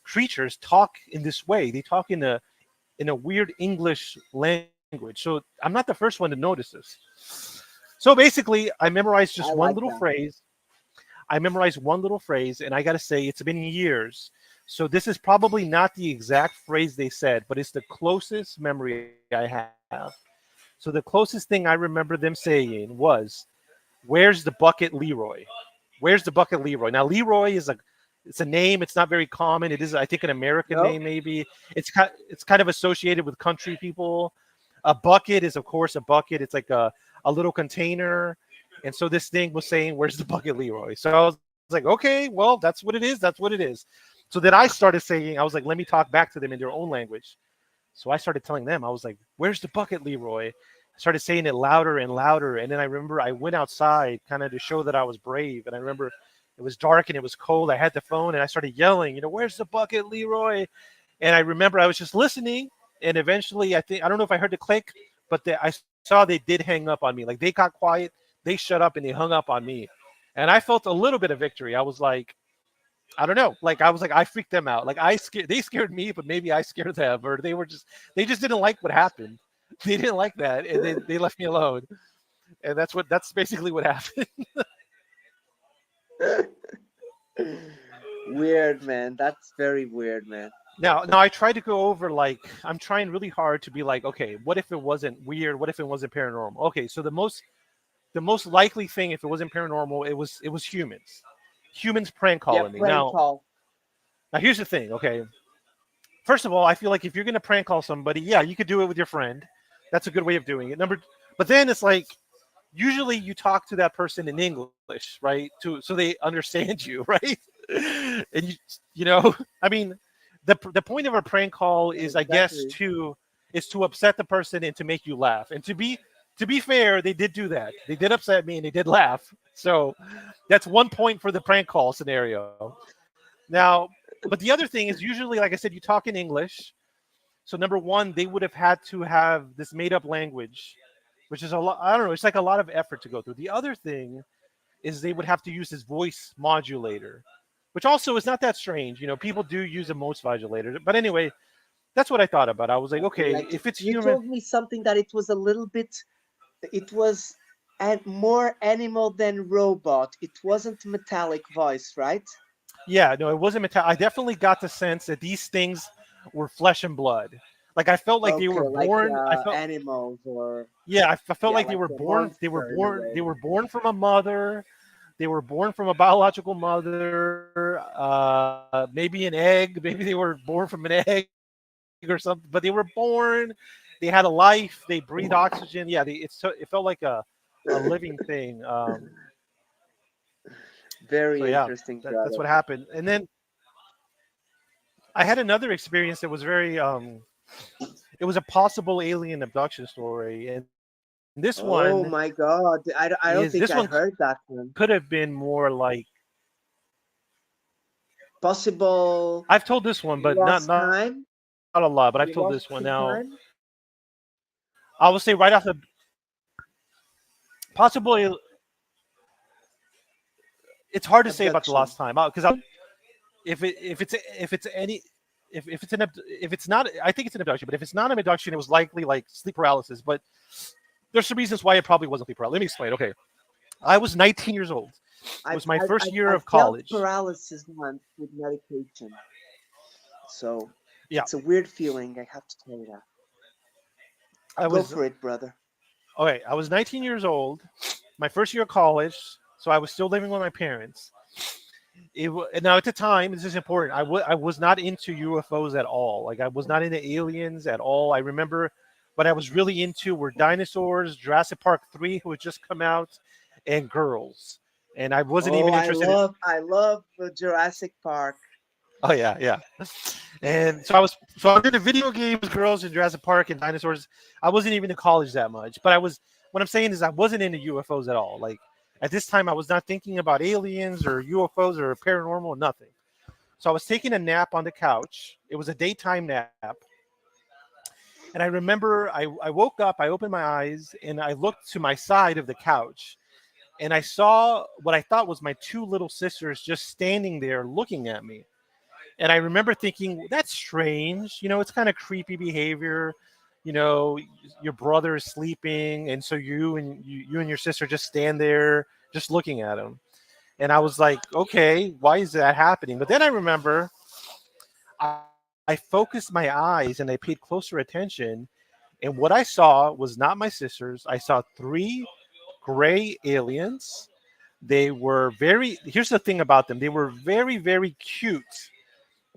creatures talk in this way. They talk in a weird English language. So I'm not the first one to notice this. So basically, I memorized just I one like little that. phrase. I memorized one little phrase, and I got to say, it's been years. So this is probably not the exact phrase they said, but it's the closest memory I have. So the closest thing I remember them saying was, "Where's the bucket, Leroy? Where's the bucket, Leroy?" Now, Leroy is it's a name. It's not very common. It is, I think, an American No? name. Maybe it's kind of associated with country people. A bucket is, of course, a bucket. It's like a little container. And so this thing was saying, "Where's the bucket, Leroy?" So I was like, "Okay, well, that's what it is. That's what it is." So then I started saying, I was like, "Let me talk back to them in their own language." So I started telling them, I was like, "Where's the bucket, Leroy?" I started saying it louder and louder. And then I remember I went outside kind of to show that I was brave. And I remember it was dark and it was cold. I had the phone and I started yelling, "Where's the bucket, Leroy?" And I remember I was just listening. And eventually, I don't know if I heard the click, but I saw they did hang up on me. Like they got quiet, they shut up, and they hung up on me. And I felt a little bit of victory. I was like, I don't know. Like I was like, I freaked them out. Like they scared me, but maybe I scared them, or they just didn't like what happened. They didn't like that, and they left me alone. And that's basically what happened. Weird, man. That's very weird, man. Now I try to go over like I'm trying really hard to be like, okay, what if it wasn't weird? What if it wasn't paranormal? Okay, so the most likely thing if it wasn't paranormal, it was humans. Humans prank Yeah, calling me. prank call. Now here's the thing, okay? First of all, I feel like if you're gonna prank call somebody, yeah, you could do it with your friend. That's a good way of doing it. But then it's like usually you talk to that person in English, right? So they understand you, right? And you know, I mean, the point of a prank call Yeah, is, I guess, exactly. to upset the person and to make you laugh. And to be fair, they did do that. They did upset me and they did laugh. So that's 1 point for the prank call scenario. Now, but the other thing is usually, like I said, you talk in English. So number one, they would have had to have this made up language, which is a lot. I don't know. It's like a lot of effort to go through. The other thing is they would have to use this voice modulator, which also is not that strange. People do use a voice modulator. But anyway, that's what I thought about. I was like, Okay, okay, like if it's you human, told me something that it was a little bit, it was and more animal than robot. It wasn't metallic voice, right? yeah, no, it wasn't metal. I definitely got the sense that these things were flesh and blood. Like I felt like they were Okay, like born. I felt, animals or yeah, I felt yeah, like they like were a born. They were monster in a born. They way. were born from a mother. They were born from a biological mother. Maybe an egg. Maybe they were born from an egg or something. But they were born. They had a life. They breathe oxygen. Yeah, it felt like a living thing. So yeah, Very interesting, that's what brother. happened. And then I had another experience that was very it was a possible alien abduction story, and Oh my God, I this don't one think I heard that could one. have been more like, Possible I've told this one, but not lost not a lot. But time. I've told this one now. You lost some time. I will say right off the possible. It's hard to say about the lost time because if it's any if it's if it's not, I think it's an abduction. But if it's not an abduction, it was likely like sleep paralysis. But there's some reasons why it probably wasn't sleep paralysis. Let me explain. Okay, I was 19 years old. It was my first year I of felt college. paralysis once with medication, so Yeah, it's a weird feeling. I have to tell you that. I Go was for it, brother. okay. I was 19 years old, my first year of college. So I was still living with my parents. Now at the time, this is important. I was not into UFOs at all. Like I was not into aliens at all. I remember what I was really into were dinosaurs, Jurassic Park 3, who had just come out, and girls. And I wasn't Oh, even interested in. I love Jurassic Park. Oh yeah, yeah. And so I was into video games, girls, and Jurassic Park and dinosaurs. I wasn't even in college that much, but I was. What I'm saying is I wasn't into UFOs at all. Like at this time, I was not thinking about aliens or UFOs or paranormal, nothing. So I was taking a nap on the couch. It was a daytime nap. And I remember I woke up, I opened my eyes, and I looked to my side of the couch. And I saw what I thought was my two little sisters just standing there looking at me. And I remember thinking, that's strange. It's kind of creepy behavior. You know, your brother is sleeping, and so you and your sister just stand there, just looking at him. And I was like, okay, why is that happening? But then I remember I focused my eyes and I paid closer attention, and what I saw was not my sisters. I saw three gray aliens. They were very. Here's the thing about them. They were very, very cute.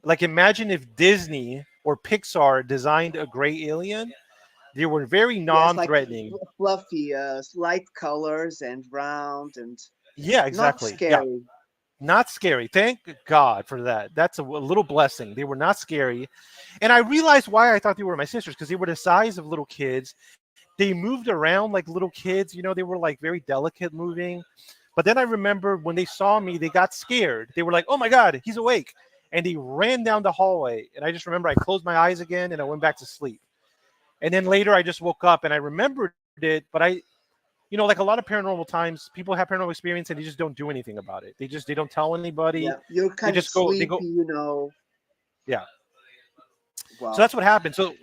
Like imagine if Disney or Pixar designed a gray alien. They were very Yes, like non-threatening. fluffy, light colors and round and Yeah, not exactly. Yeah, scary. not scary. Thank God for that. That's a little blessing. They were not scary. And I realized why I thought they were my sisters, because they were the size of little kids. They moved around like little kids. They were like very delicate moving. But then I remember when they saw me, they got scared. They were like, oh my God, he's awake. And they ran down the hallway. And I just remember I closed my eyes again and I went back to sleep. And then later I just woke up and I remembered it. But like a lot of paranormal times, people have paranormal experience and they just don't do anything about it. They don't tell anybody. Yeah, you're They kind of just go, they go, sleepy. yeah. So Wow. that's what happened. So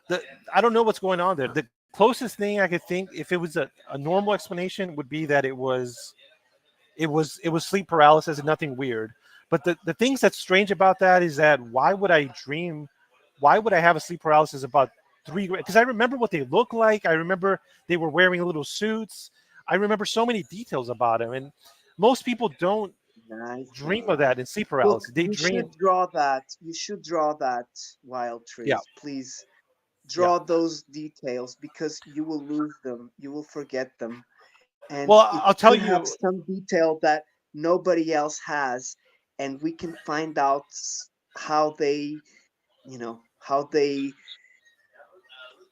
the I don't know what's going on there. The closest thing I could think, if it was a normal explanation, would be that it was sleep paralysis and nothing weird. But the things that's strange about that is that why would I dream? Why would I have a sleep paralysis about three? Because I remember what they look like. I remember they were wearing little suits. I remember so many details about them, and most people don't Nice, dream of man. that in sleep Look, paralysis. They you dream, should draw that. You should draw that, Wild yeah, Trees. Please yeah. draw those details because you will lose them. You will forget them. And Well, if I'll you tell have you. some detail that nobody else has, and we can find out how they, how they,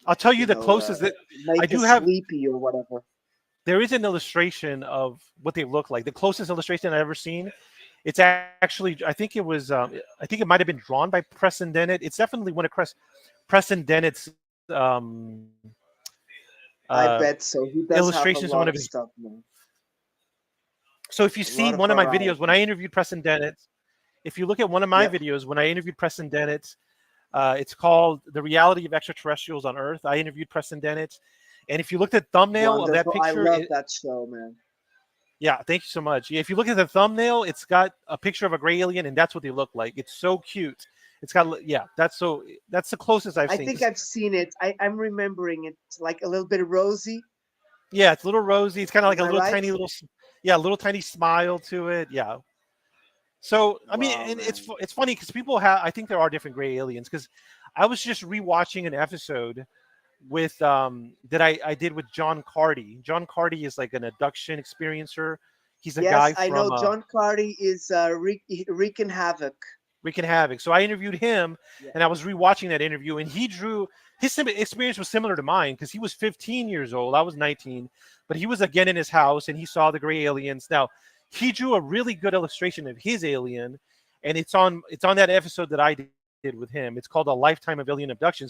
I'll tell you the closest that I make do us have. sleepy or whatever. There is an illustration of what they look like. The closest illustration I've ever seen. It's actually, I think it was, I think it might have been drawn by Preston Dennett. It's definitely one of Preston Dennett's I uh, bet so. He does have a illustrations in one lot of of his. stuff, man. So if you A see lot of one of my videos when variety. I interviewed Preston Dennett, if you look at one of my Yep. videos when I interviewed Preston Dennett, it's called "The Reality of Extraterrestrials on Earth." I interviewed Preston Dennett, and if you looked at the thumbnail of that Wonderful. I picture, love that show, man. yeah, thank you so much. If you look at the thumbnail, it's got a picture of a gray alien, and that's what they look like. It's so cute. It's got, yeah, that's the closest I've I seen. think 'Cause, I've seen it. I'm remembering it like a little bit rosy. yeah, it's a little rosy. It's kind of like Am a I little right? tiny little, yeah, little tiny smile to it. Yeah. So I mean, Wow, and man. it's funny because people have. I think there are different gray aliens because I was just rewatching an episode with that I did with John Cardy. John Cardy is like an abduction experiencer. He's a Yes, guy I from know John Cardy is wreaking havoc. Wreaking Havoc. So I interviewed him, Yeah. and I was rewatching that interview, and he drew his experience was similar to mine because he was 15 years old. I was 19, but he was again in his house, and he saw the gray aliens. Now he drew a really good illustration of his alien, and it's on that episode that I did with him. It's called A Lifetime of Alien Abductions. But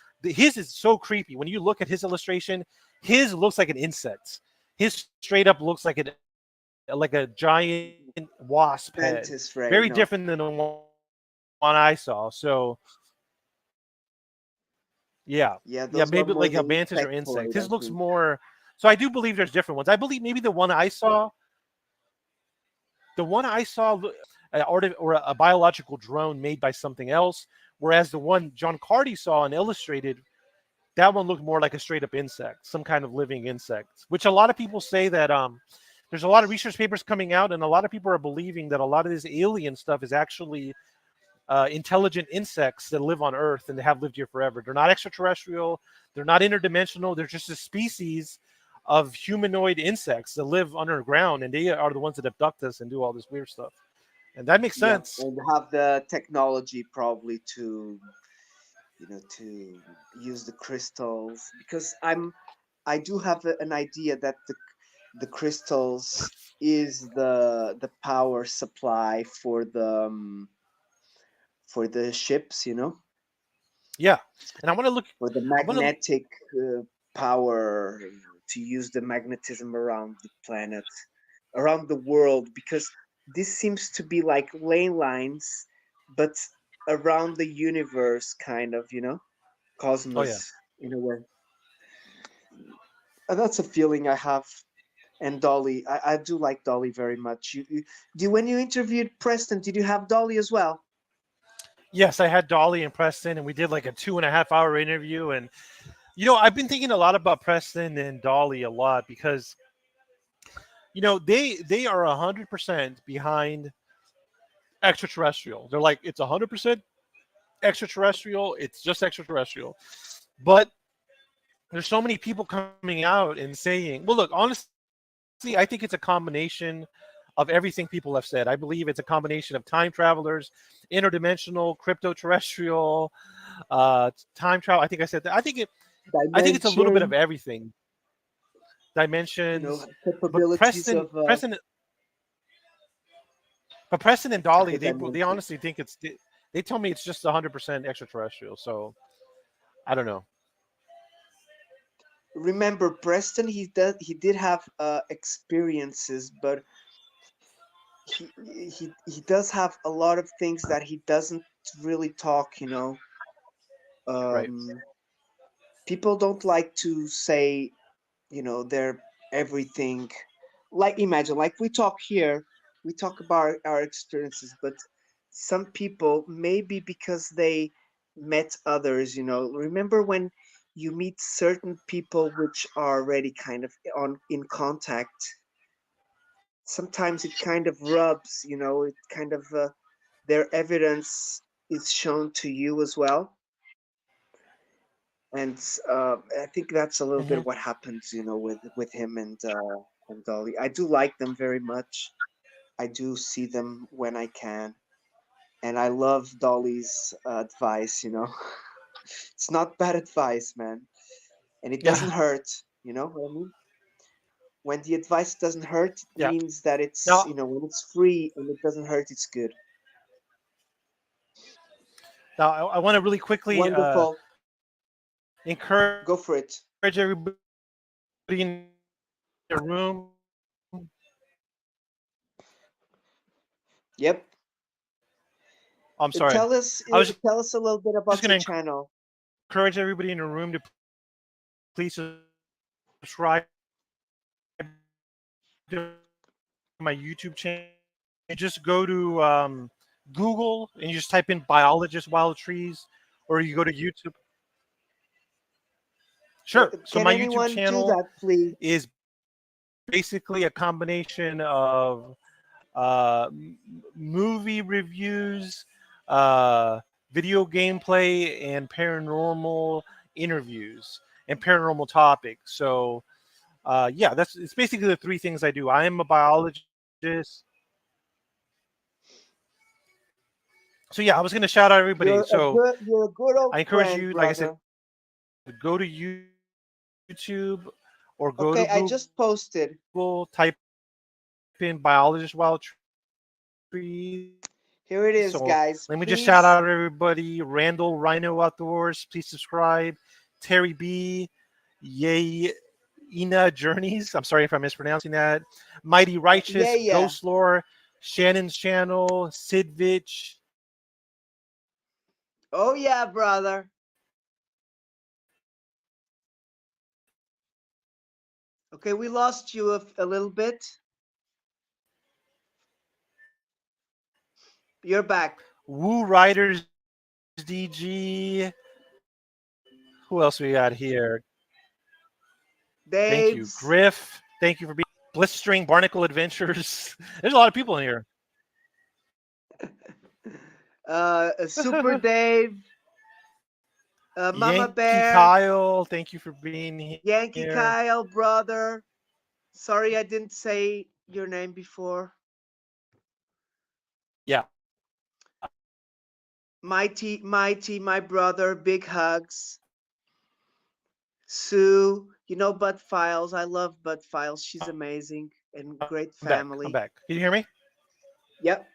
his is so creepy. When you look at his illustration, his looks like an insect. His straight up looks like a giant wasp head. Mantis Very Ray, different no. than the one I saw. So yeah, Yeah, yeah, those are maybe more like the a mantis or insect. insectoid, His I looks think. more. So I do believe there's different ones. I believe maybe the one I saw, or a biological drone made by something else, whereas the one John Cardy saw and illustrated, that one looked more like a straight up insect, some kind of living insect. Which a lot of people say that there's a lot of research papers coming out, and a lot of people are believing that a lot of this alien stuff is actually intelligent insects that live on Earth and have lived here forever. They're not extraterrestrial. They're not interdimensional. They're just a species of humanoid insects that live underground, and they are the ones that abduct us and do all this weird stuff. And that makes Yeah, sense. and have the technology probably to use the crystals because I do have an idea that the crystals is the power supply for the ships, Yeah, and I want to look. for the I want to. magnetic power to use the magnetism around the planet, around the world, because this seems to be like ley lines, but around the universe, kind of, Oh yeah. cosmos in a way. That's a feeling I have. And Dolly, I do like Dolly very much. When you interviewed Preston, did you have Dolly as well? Yes, I had Dolly and Preston, and we did like a 2.5 hour interview. And I've been thinking a lot about Preston and Dolly a lot because they are 100% behind extraterrestrial. They're like it's 100% extraterrestrial. It's just extraterrestrial. But there's so many people coming out and saying, well, look, honestly, I think it's a combination of everything people have said. I believe it's a combination of time travelers, interdimensional, crypto terrestrial, time travel. I think I said that. I think it's a little bit of Dimension, everything. Dimensions. But capabilities Preston, of Preston, but Preston and Dolly, the they dimension. honestly think they tell me it's just 100% extraterrestrial. So I don't know. Remember, Preston, he did have experiences, but he does have a lot of things that he doesn't really talk. Right. Um, People don't like to say, they're everything. Like imagine, like we talk here. we talk about our experiences, but some people, maybe because they met others, remember when you meet certain people which are already kind of in contact, sometimes it kind of rubs, it kind of their evidence is shown to you as well. And I think that's a little bit Hmm. of what happens, with him and Dolly. I do like them very much. I do see them when I can, and I love Dolly's advice. It's not bad advice, man, and it Yeah. doesn't hurt. You know what I mean? When the advice doesn't hurt, it Yeah. means that it's, Now, when it's free and it doesn't hurt, it's good. I want to really quickly Wonderful. encourage Go for everybody it. in the room. Yep. I'm sorry. I was Tell us a little bit just going to about your channel. encourage everybody in the room to please subscribe to my YouTube channel. You just go to Google and you just type in biologist wild trees, or you go to YouTube. Sure. So Can my YouTube anyone do channel that, please? is basically a combination of movie reviews, video gameplay, and paranormal interviews and paranormal topics. So yeah, that's it's basically the three things I do. I am a biologist. So yeah, I was going to shout out everybody. So You're a good I old encourage you, friend, like I said, brother. go to YouTube or go to Google, type in Okay, I biologist just wild posted. trees. So let me just shout out everybody: Randall Rhino Here it is, Outdoors, please guys. subscribe. Please. Terry B, Yay Ina Journeys. I'm sorry if I'm mispronouncing that. Mighty Righteous, Ghost Yeah, Lore, yeah. Shannon's Channel, Sidvich. Oh, yeah, brother. Okay, we lost you a little bit. You're back. Woo Riders DG. Who else we got here? Thank you, Dave's, Griff. Thank you for being blistering barnacle adventures. There's a lot of people in here. Super Dave, Mama Yankee Bear, Kyle, thank you for being here. Yankee Kyle, brother. Sorry I didn't say your name before. Yeah. Mighty, my brother. Big hugs. Sue, Bud Files. I love Bud Files. She's amazing and I'm great back. I'm back. family. Can you hear me? Yep.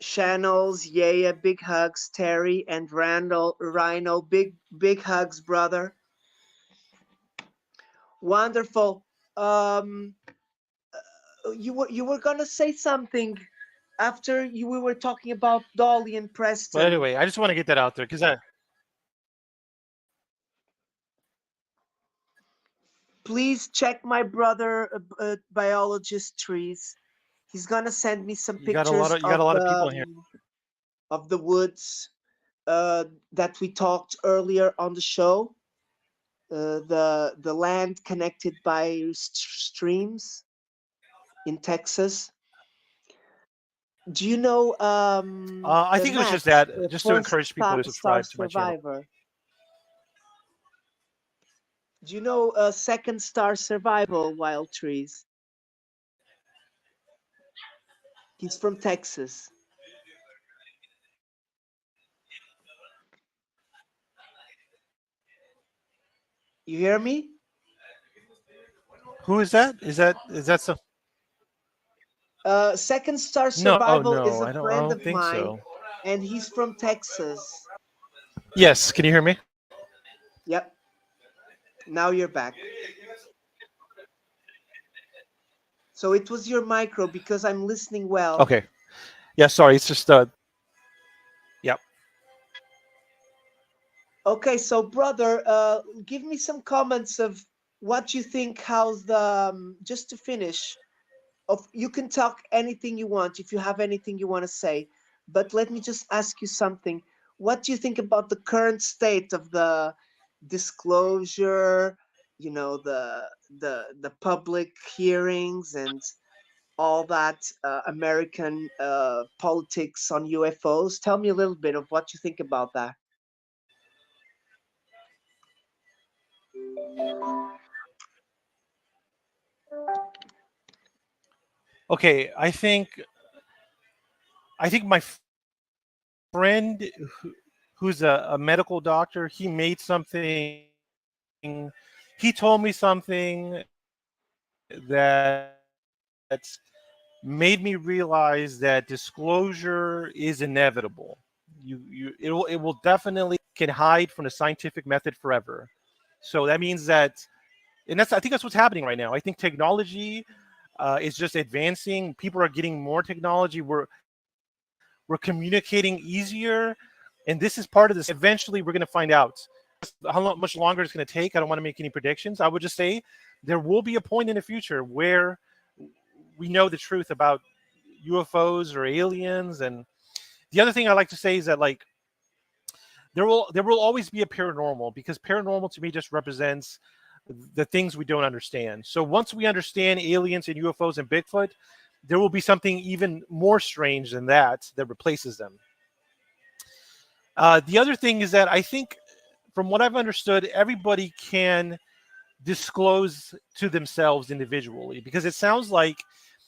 Channels, yeah, big hugs, Terry and Randall, Rhino, big hugs, brother. Wonderful. Um, you were gonna say something after we were talking about Dolly and But Preston. anyway, I just want to get that out there because I Please check my brother, biologist trees. He's gonna send me some pictures you got a lot of people in here. of the woods that we talked earlier on the show. The land connected by streams in Texas. Do you know I think it was just Matt, that, just to first encourage people to star subscribe to my channel. survivor? Do you know second star survival, Wild Trees? He's from Texas. You hear me? Who is that? Is that some? Second star No, oh survival is no, a I friend don't of think mine, so. and he's from Texas. Yes, can you hear me? Yep. Now you're back. So it was your micro because I'm listening well. Okay. Yeah, sorry. It's just yeah. Okay, so brother, give me some comments of what you think. How's the just to finish of you can talk anything you want if you have anything you want to say, but let me just ask you something. What do you think about the current state of the disclosure, the public hearings and all that American politics on UFOs? Tell me a little bit of what you think about that. Okay, I think my friend who's a medical doctor, he made something. He told me something that made me realize that disclosure is inevitable. It will definitely can hide from the scientific method forever. So that means that, and I think that's what's happening right now. I think technology is just advancing. People are getting more technology. We're communicating easier, and this is part of this. Eventually, we're going to find out much longer it's going to take. I don't want to make any predictions. I would just say there will be a point in the future where we know the truth about UFOs or aliens. And the other thing I like to say is that, like, there will always be a paranormal, because paranormal to me just represents the things we don't understand. So once we understand aliens and UFOs and Bigfoot, there will be something even more strange than that replaces them. The other thing is that I think, from what I've understood, everybody can disclose to themselves individually, because it sounds like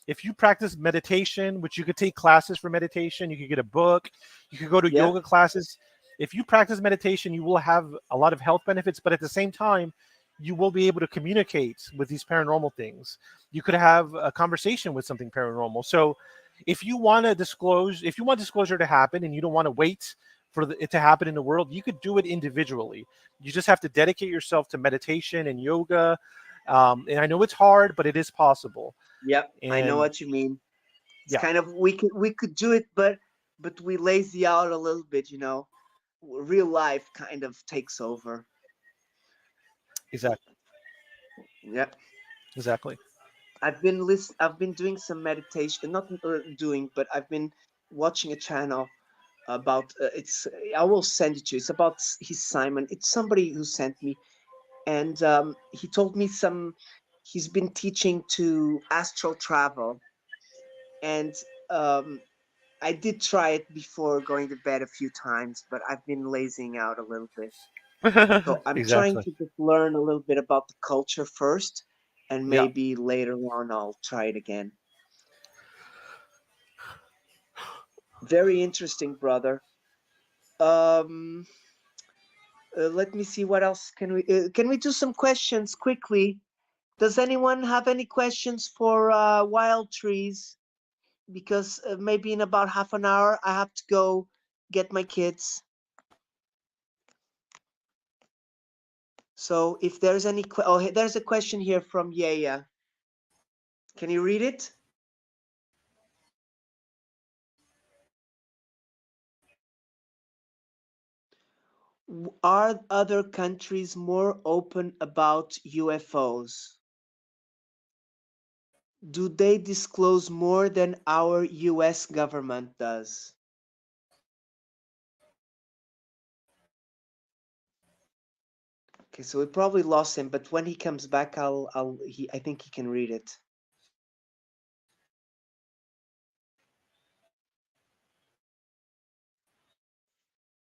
if you practice meditation, which you could take classes for meditation, you could get a book, you could go to Yeah. yoga classes. If you practice meditation, you will have a lot of health benefits, but at the same time, you will be able to communicate with these paranormal things. You could have a conversation with something paranormal. So if you want disclosure to happen and you don't want to wait for it to happen in the world, you could do it individually. You just have to dedicate yourself to meditation and yoga. And I know it's hard, but it is possible. Yep, I know And what you mean. It's yeah, kind of we could do it, but we lazy out a little bit, real life kind of takes over. exactly, Yep. exactly. I've been doing some meditation, not doing, but I've been watching a channel about it's I will send it to you. It's about his Simon. It's somebody who sent me, and he told me he's been teaching to astral travel, and um I did try it before going to bed a few times, but I've been lazing out a little bit. So I'm trying Exactly. to just learn a little bit about the culture first, and Yeah. maybe later on I'll try it again. Very interesting, brother. Um, let me see what else can we do some questions quickly? Does anyone have any questions for Wild Trees? Because maybe in about half an hour I have to go get my kids. So if there's there's a question here from Yaya. Can you read it? Are other countries more open about UFOs? Do they disclose more than our US government does? Okay, so we probably lost him, but when he comes back, I think he can read it.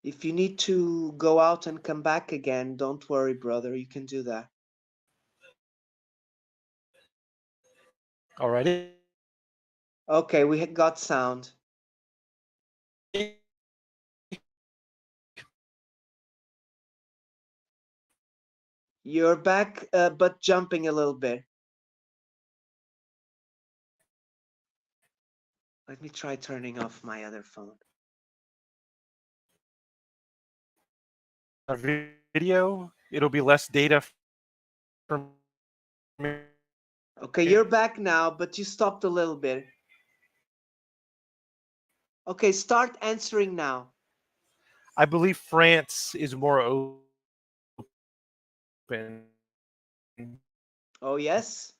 If you need to go out and come back again, don't worry, brother. You can do that. Alrighty. Okay, we got sound. You're back, but jumping a little bit. Let me try turning off my other phone. A video, it'll be less data for me. Okay, you're back now, but you stopped a little bit. Okay, start answering now. I believe France is more open. Oh, yes?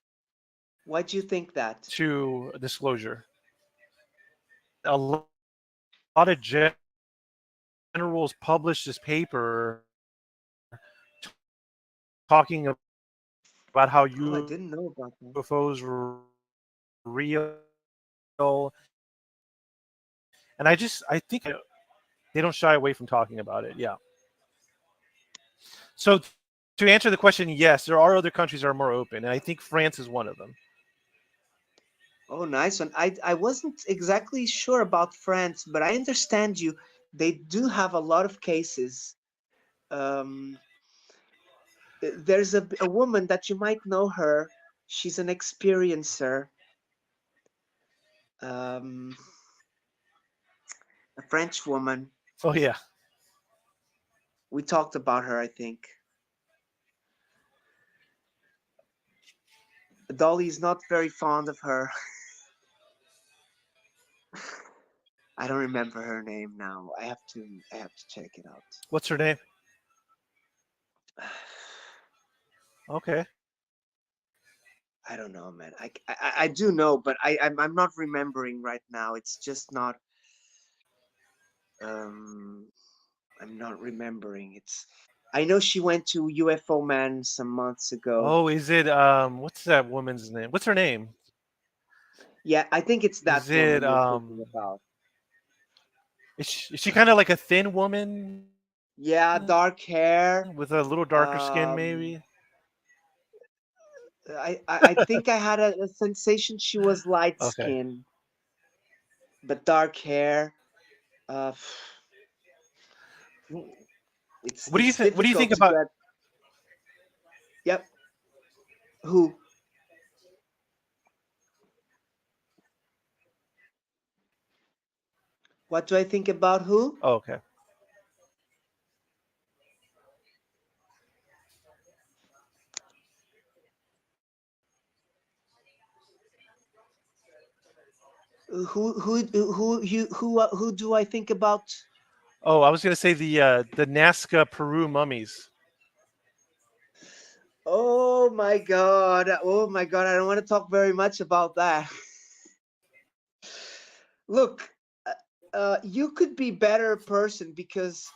Why do you think that? to disclosure. A lot of generals published this paper talking about how UFOs were real, Oh, I and didn't know about that. I think they don't shy away from talking about it. Yeah. So to answer the question, yes, there are other countries that are more open, and I think France is one of them. Oh, nice one. I wasn't exactly sure about France, but I understand you. They do have a lot of cases. Um, there's a woman that you might know her. She's an experiencer, um, a French woman. Oh yeah. We talked about her, I think. Dolly's not very fond of her. I don't remember her name now. I have to check it out. What's her name? Okay. I don't know, man. I do know, but I'm not remembering right now. It's just not. Um, I'm not remembering. It's. I know she went to UFO Man some months ago. Oh, is it what's that woman's name? What's her name? Yeah, I think it's that Is it woman you're thinking about. is she kind of like a thin woman Yeah, dark with a little hair. darker skin maybe? Um, I think I had a sensation she was light Okay. skinned but dark hair. Uh, it's What do you think difficult to about get. Yep. Who? What do I think about who? Oh, okay. Who do I think about? Oh, I was going to say the Nazca Peru mummies. Oh my god! Oh my god! I don't want to talk very much about that. Look, you could be better person because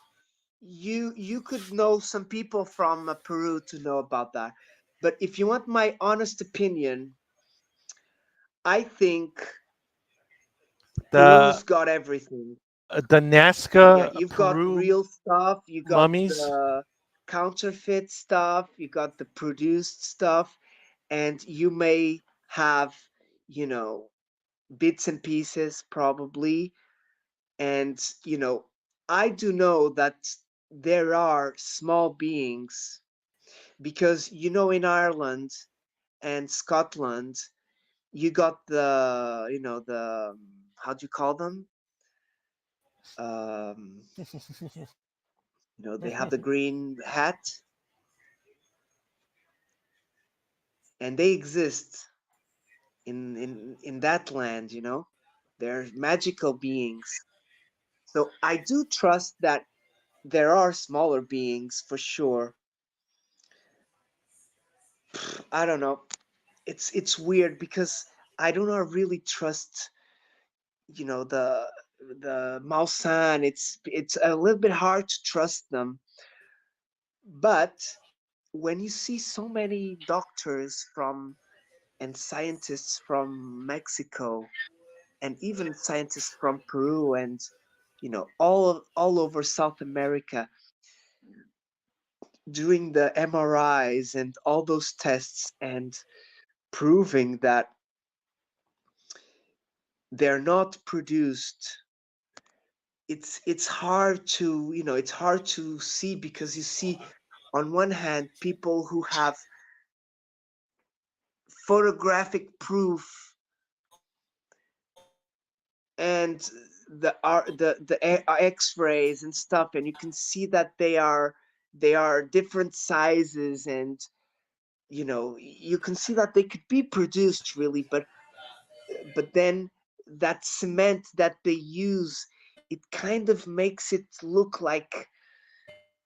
you could know some people from Peru to know about that. But if you want my honest opinion, I think The Peru's got everything. the Yeah, Nazca you've got Peru real stuff, you got mummies. the counterfeit stuff, you got the produced stuff, and you may have, you know, bits and pieces probably. And, I do know that there are small beings because, in Ireland and Scotland, you got how do you call them? Um, they have the green hat and they exist in that land. They're magical beings. So I do trust that there are smaller beings for sure. I don't know. It's weird because I do not really trust, the Mausan. It's a little bit hard to trust them. But when you see so many doctors from and scientists from Mexico and even scientists from Peru and all over South America doing the MRIs and all those tests and proving that they're not produced. It's hard to see because you see on one hand people who have photographic proof and the X-rays and stuff, and you can see that they are different sizes, and you can see that they could be produced really, but then that cement that they use, it kind of makes it look like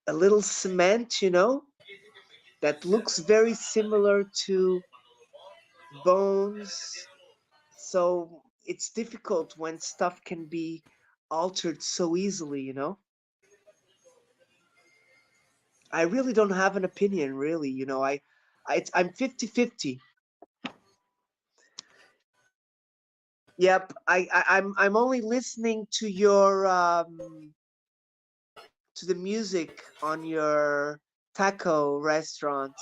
a little cement, that looks very similar to bones. So it's difficult when stuff can be altered so easily, you know? I really don't have an opinion, really. I'm 50-50. Yep, I'm only listening to the music on your taco restaurant.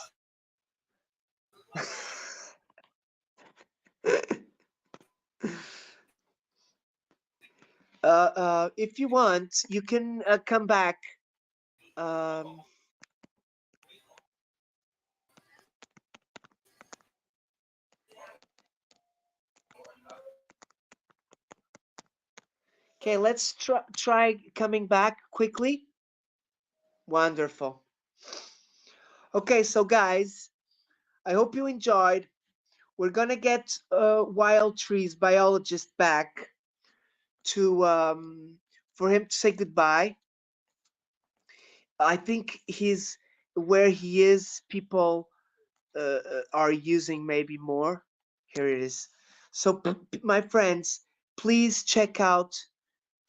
If you want, you can come back. Um, okay, let's try coming back quickly. Wonderful. Okay, so guys, I hope you enjoyed. We're gonna get Wild Trees Biologist back to for him to say goodbye. I think he's where he is. People are using maybe more. Here it is. So, my friends, please check out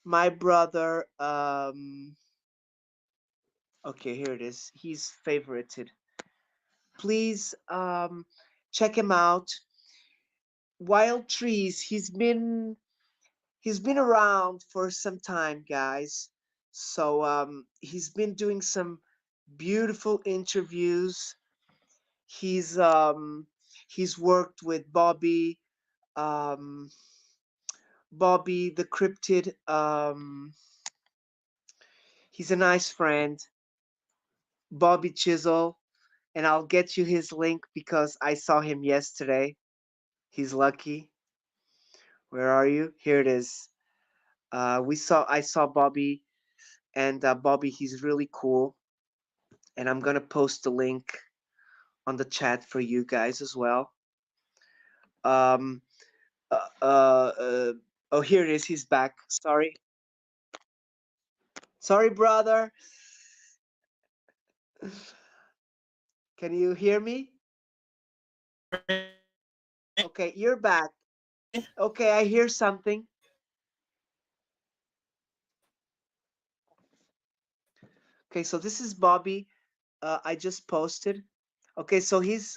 my brother. Okay, here it is. He's favorited. Please check him out. Wild Trees. He's been around for some time, guys. So he's been doing some beautiful interviews. He's um, he's worked with um, Bobby the Cryptid. He's a nice friend, Bobby Chisel, and I'll get you his link because I saw him yesterday. He's lucky. Where are you? Here it is. I saw Bobby, and Bobby, he's really cool, and I'm gonna post the link on the chat for you guys as well. Um, uh, uh, uh, oh, here it is. He's back. Sorry, brother. Can you hear me? Okay, you're back. Okay, I hear something. Okay, so this is Bobby. I just posted. Okay, so his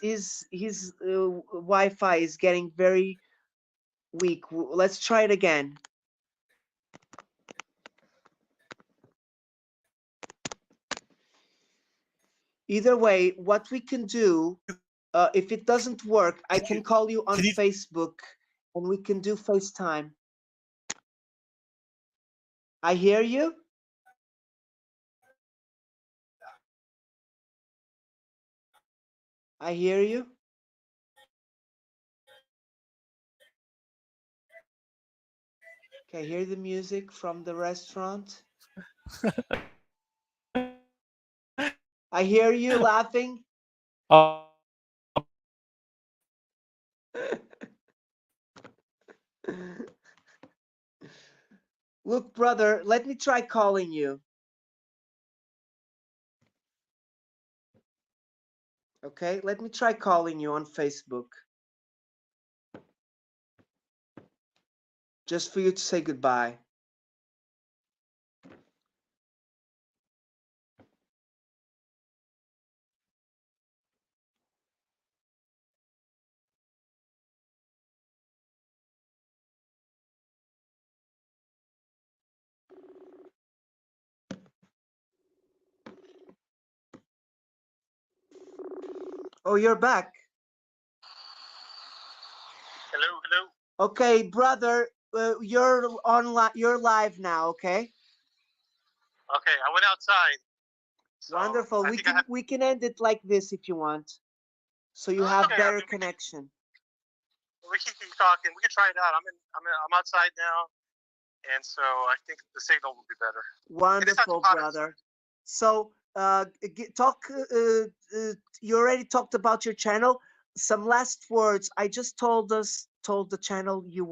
Wi-Fi is getting very weak. Let's try it again. Either way, what we can do, if it doesn't work, I Can you can call you can on you Facebook and we can do FaceTime. I hear you. I hear you. Okay, hear the music from the restaurant. I hear you laughing. Look, brother, let me try calling you. Okay, let me try calling you on Facebook just for you to say goodbye. Oh, you're back. Hello, hello. Okay, brother, you're online. You're live now. Okay, Okay, I went outside, so wonderful. I We think I can have. we can end it like this if you want, so you Okay, have I better mean connection. we can keep talking. We can try it out. I'm outside now, and so I think the signal will be better. And it's not too Wonderful, hot outside. brother. So, talk. You already talked about your channel. Some last words. I just told the channel you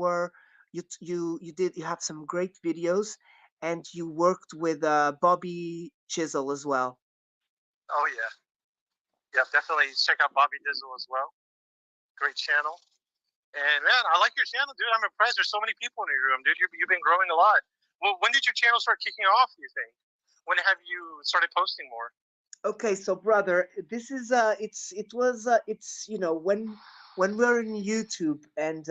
have some great videos, and you worked with Bobby Chisel as well. Oh yeah, yeah, definitely check out Bobby Dizzle as well. Great channel. And man, I like your channel, dude. I'm impressed. There's so many people in your room, dude. You've been growing a lot. Well, when did your channel start kicking off? Do you think? When have you started posting more? Okay, so brother, this is it's when we're in YouTube and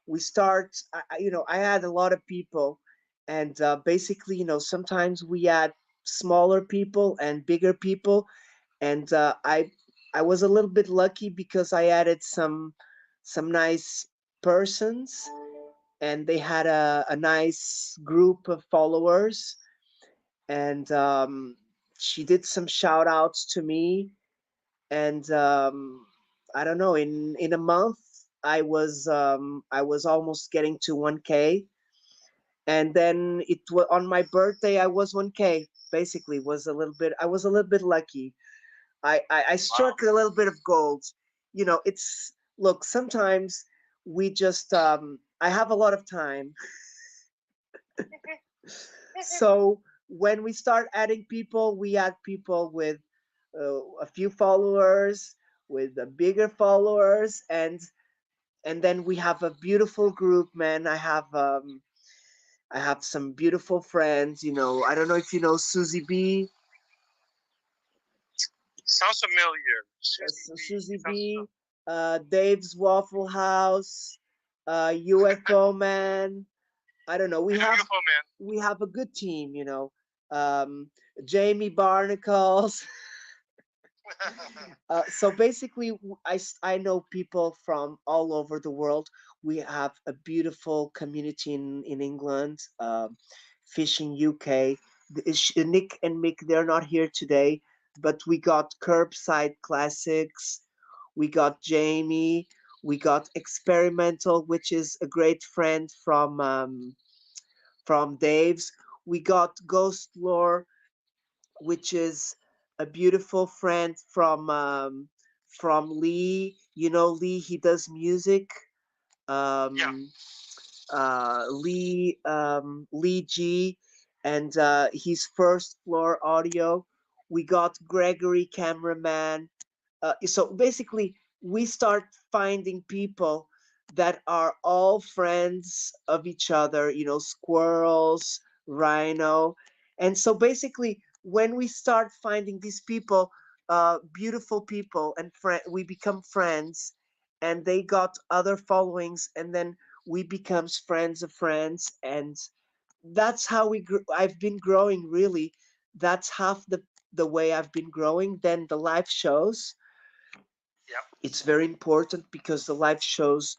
we start I had a lot of people and basically sometimes we had smaller people and bigger people and I was a little bit lucky because I added some nice persons and they had a nice group of followers and she did some shout outs to me and I don't know, in a month I was almost getting to 1K, and then it was on my birthday I was 1K. Basically, was a little bit I was a little bit lucky. I struck a little bit of gold. It's look, sometimes we just I have a lot of time. So when we start adding people, we add people with a few followers, with bigger followers, and then we have a beautiful group, man. I have some beautiful friends. I don't know if you know Susie B. Sounds familiar. Susie B. Dave's Waffle House, UFO Man. I don't know. We have a good team. Jamie Barnacles. So basically, I know people from all over the world. We have a beautiful community in England, fishing UK. Nick and Mick, they're not here today, but we got Curbside Classics. We got Jamie. We got Experimental, which is a great friend from Dave's. We got Ghost Lore, which is a beautiful friend from Lee. Lee, he does music. Yeah. Um, Lee G, and his First Floor Audio. We got Gregory Cameraman. So basically, we start finding people that are all friends of each other. Squirrels, Rhino, and so basically, when we start finding these people, beautiful people, and we become friends, and they got other followings, and then we becomes friends of friends, and that's how I've been growing, really. That's half the way I've been growing. Then the live shows, Yep. it's very important because the live shows,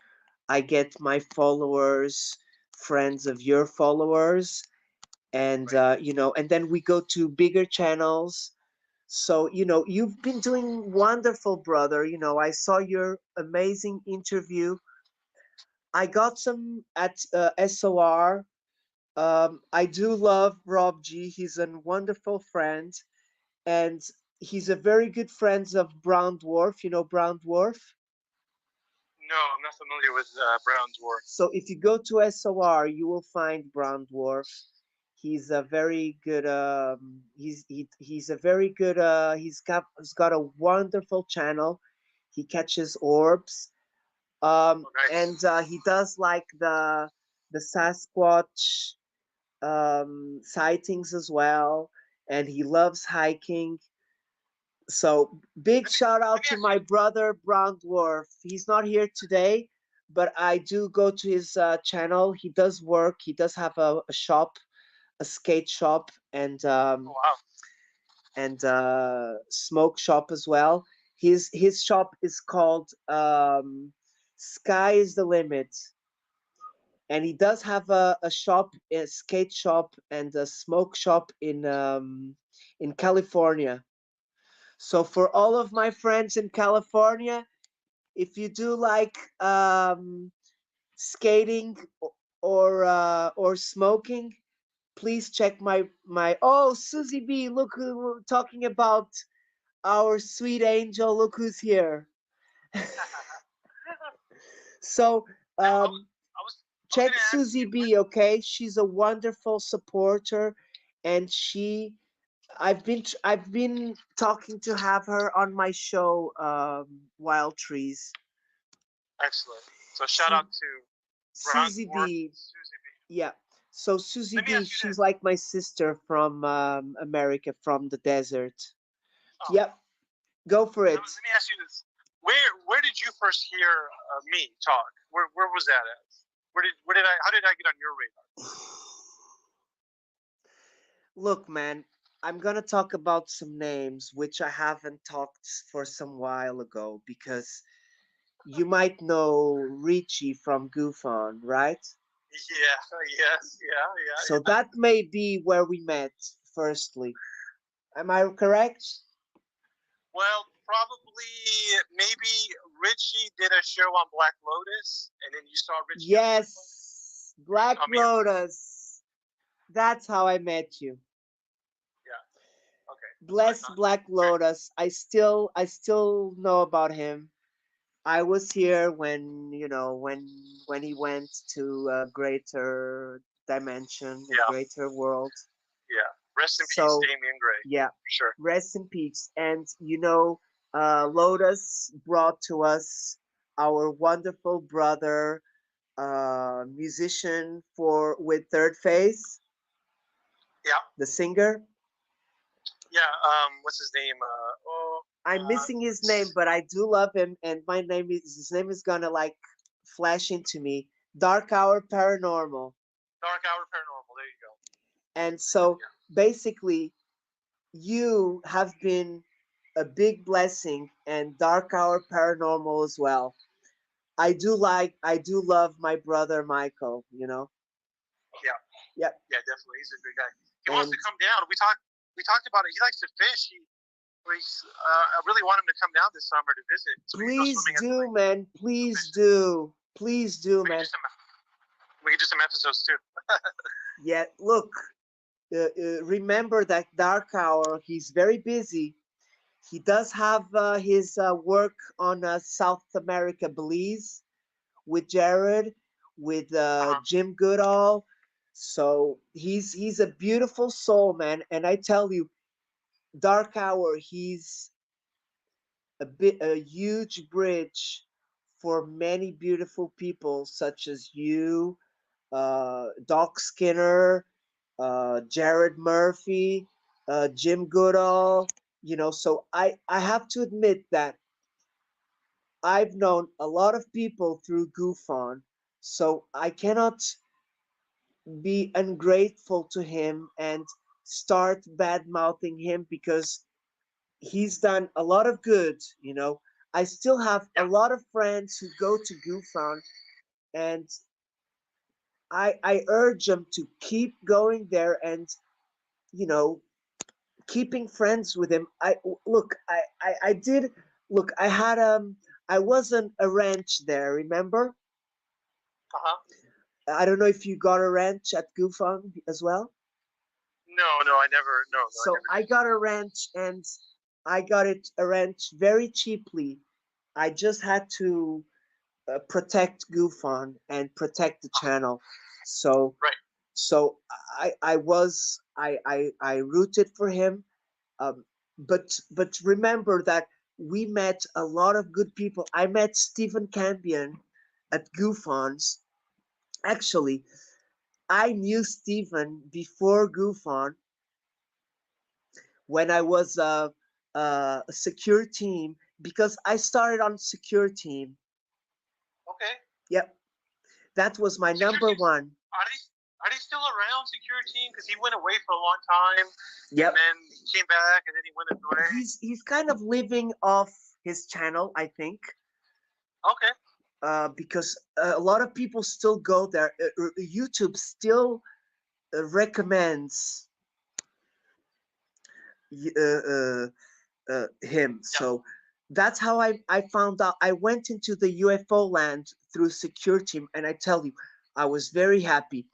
I get my followers, friends of your followers, and Right. and then we go to bigger channels. So you've been doing wonderful, brother. I saw your amazing interview. I got some at SOR. I do love Rob G. He's a wonderful friend, and he's a very good friend of Brown Dwarf. You know Brown Dwarf? No, I'm not familiar with Brown Dwarf. So if you go to SOR, you will find Brown Dwarf. He's a very good. He's a very good. He's got a wonderful channel. He catches orbs. Oh, nice. And he does like the Sasquatch sightings as well, and he loves hiking. So big shout out to my brother Brown Dwarf. He's not here today, but I do go to his channel. He does work. He does have a shop, a skate shop, and Oh, wow. smoke shop as well. His shop is called Sky is the Limit, and he does have a shop, a skate shop, and a smoke shop in California. So for all of my friends in California, if you do like skating or smoking, please check my. Oh, Susie B, look who we're talking about, our sweet angel. Look who's here. So I was check gonna ask Susie you B, okay? She's a wonderful supporter, and I've been talking to have her on my show, Wild Trees. Excellent. So shout Su- out to Ron Susie Ford, B. Susie B. Yeah. So Susie Let me B, ask you she's this. like my sister from America, from the desert. Oh, Yep. Go for let, it. let me ask you this. Where did you first hear me talk? Where was that at? Where did I how did I get on your radar? Look, man, I'm gonna talk about some names which I haven't talked for some while ago because you might know Richie from Goof On, right? Yeah, yes, yeah, yeah, So yeah. that may be where we met, firstly. Am I correct? Well, probably maybe Richie did a show on Black Lotus, and then you saw Richie on Black Lotus. Yes, Or you Black saw me on Black Lotus. Lotus. That's how I met you. Yeah. Okay, that's what I Bless thought. Black Okay. Lotus. I still know about him. I was here when when he went to a greater dimension, a Yeah, greater world. yeah. Rest in peace, So Damian Gray. yeah, For sure. rest in peace. And Lotus brought to us our wonderful brother, musician for with Third Phase, Yeah, the singer. yeah. What's his name? I'm missing his name, but I do love him, and his name is gonna like flash into me. Dark Hour Paranormal. Dark Hour Paranormal. There you go. And so Yeah. basically, you have been a big blessing, and Dark Hour Paranormal as well. I do love my brother Michael, Yeah, Yep. yeah. Definitely, he's a good guy. He wants to And come down. We talked about it. He likes to fish. I really want him to come down this summer to visit, so we can go please swimming at the do, lake. man. Go Please fishing. do. Please do, We can man. do some. We can do some episodes too. Yeah, look, remember that Dark Hour, he's very busy. He does have his work on South America, Belize, with Jared, with Uh-huh. Jim Goodall. So he's a beautiful soul, man. And I tell you, Dark Hour, he's a huge bridge for many beautiful people such as you, Doc Skinner, Jared Murphy, Jim Goodall. So I have to admit that I've known a lot of people through Goofon, so I cannot be ungrateful to him and start bad mouthing him because he's done a lot of good. I still have a Yeah, lot of friends who go to Goofon, and I urge them to keep going there and you know keeping friends with him. I did look. I was on a ranch there. Remember? uh-huh. I don't know if you got a ranch at Goofon as well. No, no, I never. No, no, I So never I did. got a ranch, and I got it a ranch very cheaply. I just had to protect Goofon and protect the channel. So Right. so I rooted for him. Um, but remember that we met a lot of good people. I met Stephen Campion at Goofons. Actually, I knew Stephen before Goofon when I was a secure team because I started on secure team. Okay. Yep, that was my Secure number teams. one. Are they still around? Secure team because he went away for a long time, and Yep, then he came back, and then he went away. he's kind of living off his channel, I think, Okay. because a lot of people still go there. YouTube still recommends him. Yeah. So that's how I found out. I went into the UFO land through secure team, and I tell you, I was very happy.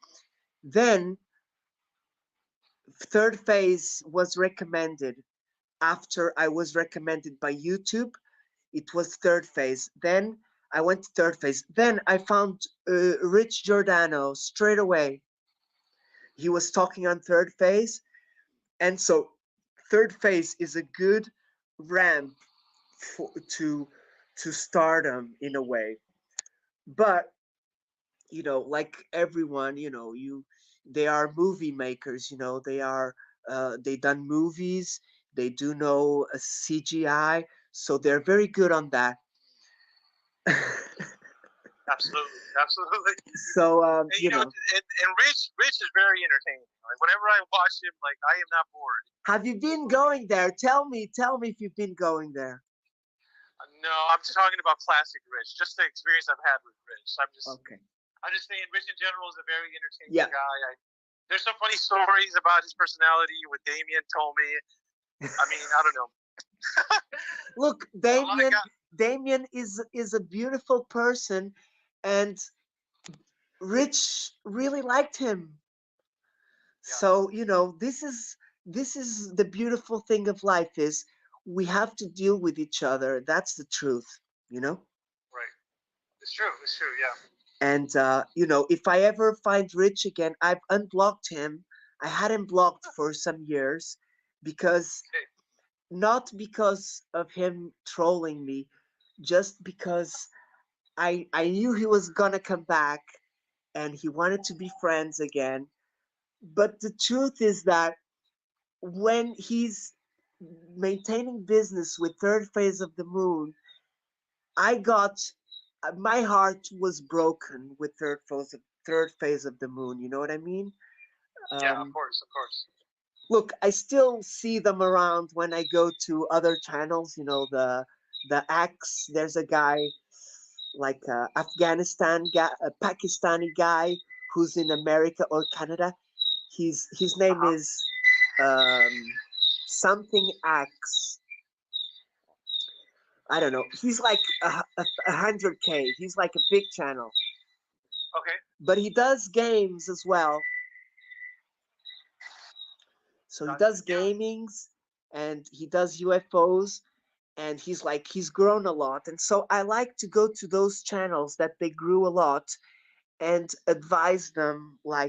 Then Third Phase was recommended after I was recommended by YouTube. It was Third Phase. Then I went to Third Phase. Then I found Rich Giordano straight away. He was talking on Third Phase, and so Third Phase is a good ramp for, to stardom in a way. But like everyone, they are movie makers. They done movies. They do know CGI, so they're very good on that. Absolutely, absolutely. So And and Rich is very entertaining. Like whenever I watch him, like I am not bored. have you been going there? Tell me if you've been going there. No, I'm just talking about classic Rich. Just the experience I've had with Rich. Okay. I'm just saying, Rich in general is a very entertaining Yeah. guy. There's some funny stories about his personality with Damien told me. I mean, I don't know. Look, Damien is a beautiful person, and Rich really liked him. Yeah. So, this is the beautiful thing of life is we have to deal with each other. That's the truth, you know? Right. It's true. It's true. Yeah. And if I ever find Rich again, I've unblocked him. I had him blocked for some years because Okay. not because of him trolling me, just because I knew he was gonna come back and he wanted to be friends again. But the truth is that when he's maintaining business with third phase of the moon, I got my heart was broken with third phase of the moon. You know what I mean? Yeah. Of Um, course. Of course. Look, I still see them around when I go to other channels. The X. There's a guy like Afghanistan guy, a Pakistani guy who's in America or Canada. His Uh name huh. is um, something X. I don't know. He's like 100K. He's like a big channel, Okay. but he does games as well. So he Gotcha. does Yeah. gamings and he does UFOs, and he's grown a lot. And so I like to go to those channels that they grew a lot and advise them on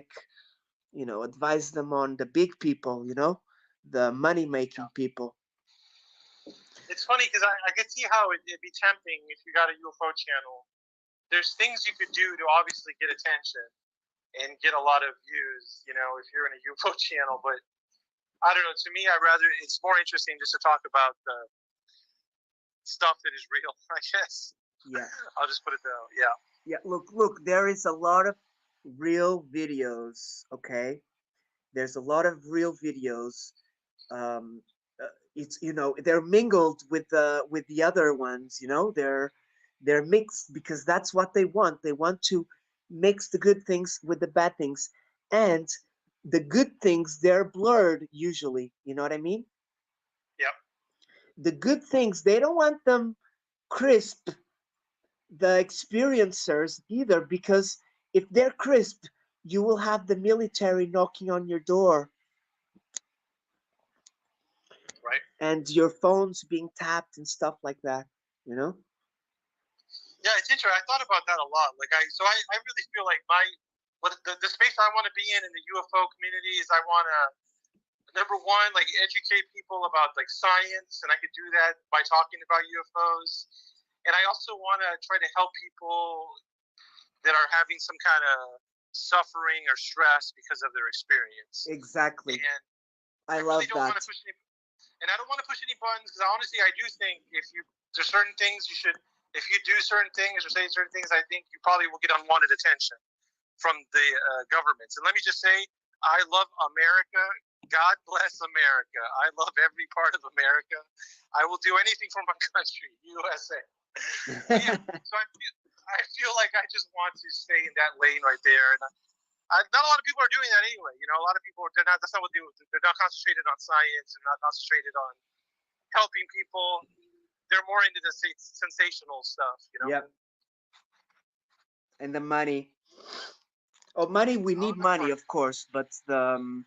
the big people, the money making Yeah. people. It's funny because I can see how it'd be tempting if you got a UFO channel. There's things you could do to obviously get attention and get a lot of views. If you're in a UFO channel, but I don't know. To me, it's more interesting just to talk about the stuff that is real. I guess Yeah. I'll just put it down. Yeah. Yeah, look, there is a lot of real videos, okay? There's a lot of real videos. Um, it's they're mingled with the other ones. They're mixed because that's what they want. They want to mix the good things with the bad things, and the good things they're blurred usually. You know what I mean? Yep. The good things they don't want them crisp, the experiencers either, because if they're crisp, you will have the military knocking on your door Right. and your phones being tapped and stuff like that, you know? Yeah, it's interesting. I thought about that a lot. I really feel like the space I want to be in the UFO community is I want to number one like educate people about like science, and I could do that by talking about UFOs. And I also want to try to help people that are having some kind of suffering or stress because of their experience. Exactly. And I I really love don't that. want to push any, and I don't want to push any buttons because honestly, I do think there's certain things you should, if you do certain things or say certain things, I think you probably will get unwanted attention from the governments. And let me just say, I love America. God bless America. I love every part of America. I will do anything for my country, USA. But yeah, so I feel like I just want to stay in that lane right there. And not a lot of people are doing that anyway. A lot of people they're not. That's not what they do. They're not concentrated on science and not concentrated on helping people. They're more into the sensational stuff. Yep. And the money. Oh, money, we Oh, need of money, course. of course, but the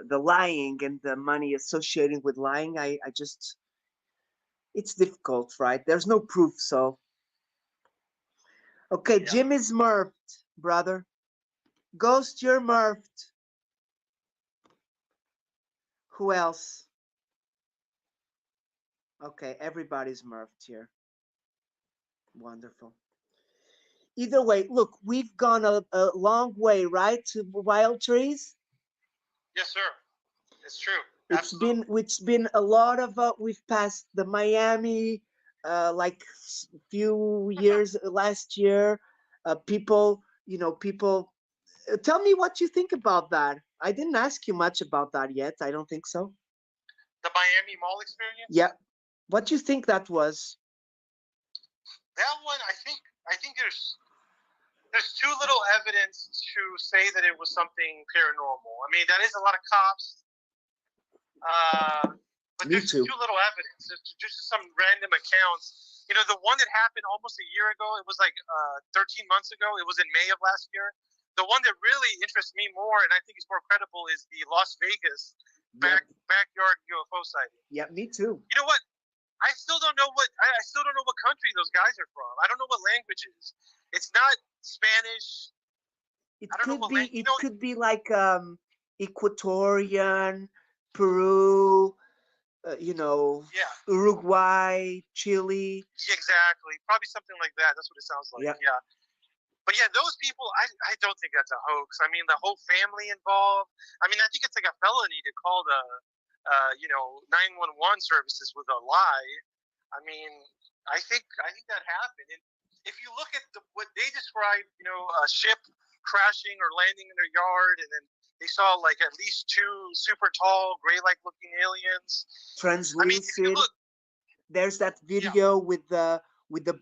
lying and the money associated with lying, I just it's difficult, right? There's no proof, so okay, Yeah. Jim is murphed, brother. Ghost, you're murphed. Who else? Okay, everybody's murphed here. Wonderful. either way, look, we've gone a long way, right, to Wild Trees. Yes, sir. It's true. It's been a lot of we've passed the Miami like few years last year. People, people. Tell me what you think about that. I didn't ask you much about that yet. I don't think so. The Miami Mall experience. Yeah. What do you think that was? That one, I think there's too little evidence to say that it was something paranormal. I mean, that is a lot of cops. But Me there's too. too little evidence. There's just some random accounts. You know, the one that happened almost a year ago, it was like 13 months ago. It was in May of last year. The one that really interests me more, and I think is more credible, is the Las Vegas backyard UFO sighting. Yeah, me too. You know what? I still don't know I still don't know what country those guys are from. I don't know what language it is. It's not Spanish. It I don't know could what be. language. It could be like Equatorian, Peru. Yeah. Uruguay, Chile. Exactly. Probably something like that. That's what it sounds like. Yeah. But yeah, those people, I don't think that's a hoax. I mean, the whole family involved. I mean, I think it's like a felony to call the, 911 services with a lie. I mean, I think that happened. And if you look at what they described, a ship crashing or landing in their yard, and then they saw like at least two super tall, gray-like looking aliens. Translucid. I mean, if you look, there's that video with the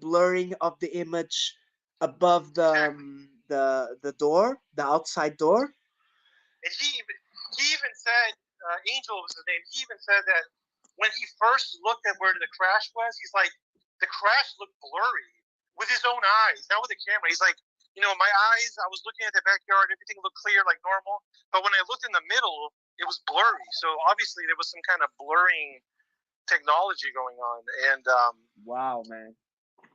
blurring of the image above the the door, the outside door. And he even said, Angel was his name. He even said that when he first looked at where the crash was, he's like, the crash looked blurry with his own eyes, not with the camera. He's like, my eyes, I was looking at the backyard, everything looked clear like normal. But when I looked in the middle, it was blurry. So obviously there was some kind of blurring technology going on. And wow, man.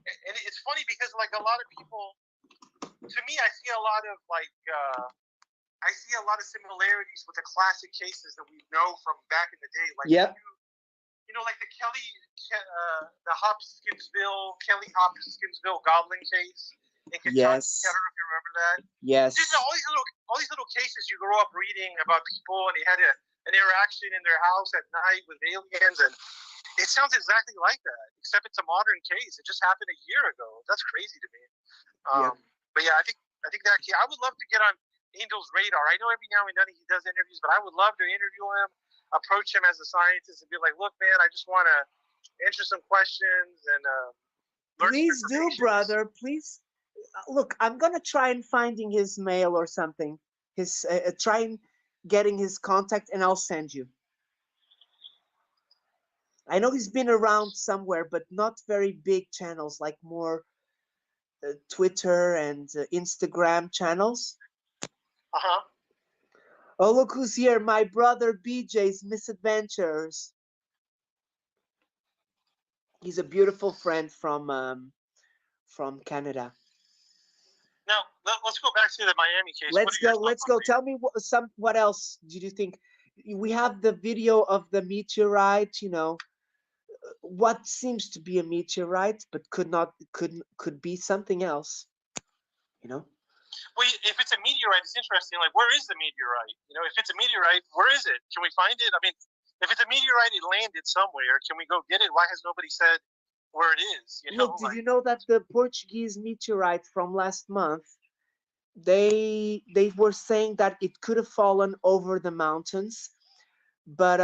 And it's funny because like a lot of people, to me, I see a lot of I see a lot of similarities with the classic cases that we know from back in the day. Like, like the Kelly Hopkinsville goblin case in Kentucky. Yes. I don't know if you remember that. Yes. Just all these little cases you grow up reading about people, and they had an interaction in their house at night with aliens, and it sounds exactly like that, except it's a modern case. It just happened a year ago. That's crazy to me. But yeah, I think that I would love to get on Angel's radar. I know every now and then he does interviews, but I would love to interview him, approach him as a scientist, and be like, "Look, man, I just want to answer some questions and learn." Please do, brother. Please, look. I'm gonna try and finding his mail or something. Try and getting his contact, and I'll send you. I know he's been around somewhere, but not very big channels, like more Twitter and Instagram channels. Oh, look who's here, my brother BJ's Misadventures. He's a beautiful friend from Canada. Now, let's go back to the Miami case. Let's go. Tell me what else did you think? We have the video of the meteorite, what seems to be a meteorite, but could be something else, Well, if it's a meteorite, it's interesting. Like, where is the meteorite? If it's a meteorite, where is it? Can we find it? I mean, if it's a meteorite, it landed somewhere. Can we go get it? Why has nobody said where it is? Look, did you know that the Portuguese meteorite from last month, they were saying that it could have fallen over the mountains, but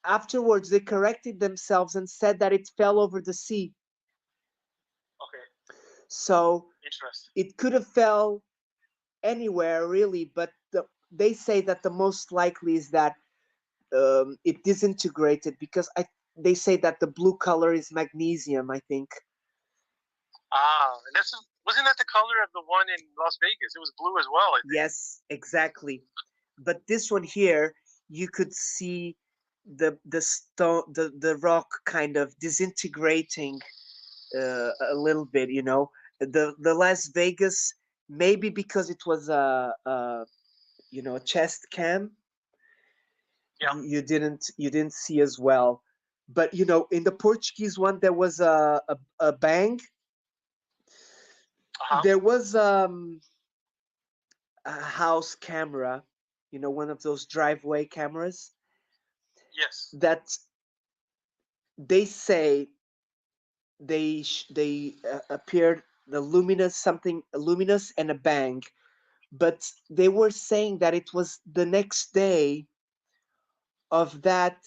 afterwards they corrected themselves and said that it fell over the sea. Okay. So interesting. It could have fell anywhere really, but they say that the most likely is that it disintegrated because they say that the blue color is magnesium, I think. And wasn't that the color of the one in Las Vegas? It was blue as well, I think. Yes, exactly. But this one here, you could see the stone, the rock kind of disintegrating a little bit. The Las Vegas, maybe because it was a chest cam. Yeah. You didn't see as well, but in the Portuguese one there was a bang. Uh-huh. There was a house camera, one of those driveway cameras Yes. that they say they appeared the luminous something luminous and a bang, but they were saying that it was the next day of that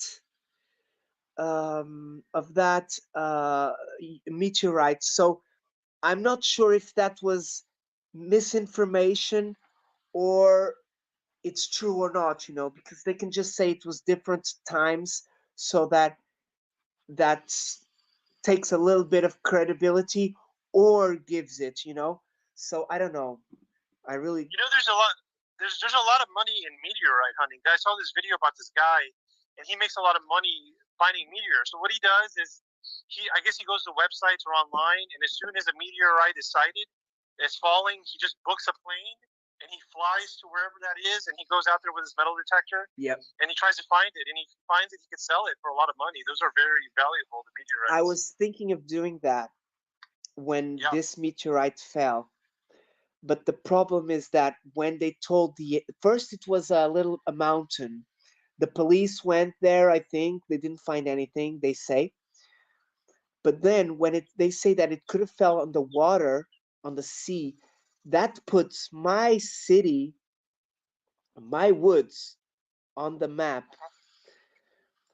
meteorite. So I'm not sure if that was misinformation or it's true or not, because they can just say it was different times, so that takes a little bit of credibility or gives it. So I don't know. I really. There's a lot. There's a lot of money in meteorite hunting. I saw this video about this guy, and he makes a lot of money finding meteors. So what he does is, I guess he goes to websites or online, and as soon as a meteorite is sighted, it's falling, he just books a plane and he flies to wherever that is, and he goes out there with his metal detector. Yep. And he tries to find it, and he finds it. He can sell it for a lot of money. Those are very valuable, the meteorites. I was thinking of doing that when this meteorite fell. But the problem is that when they told first it was a mountain. The police went there, I think. They didn't find anything, they say. But then when they say that it could have fell on the water, on the sea, that puts my city, my woods on the map.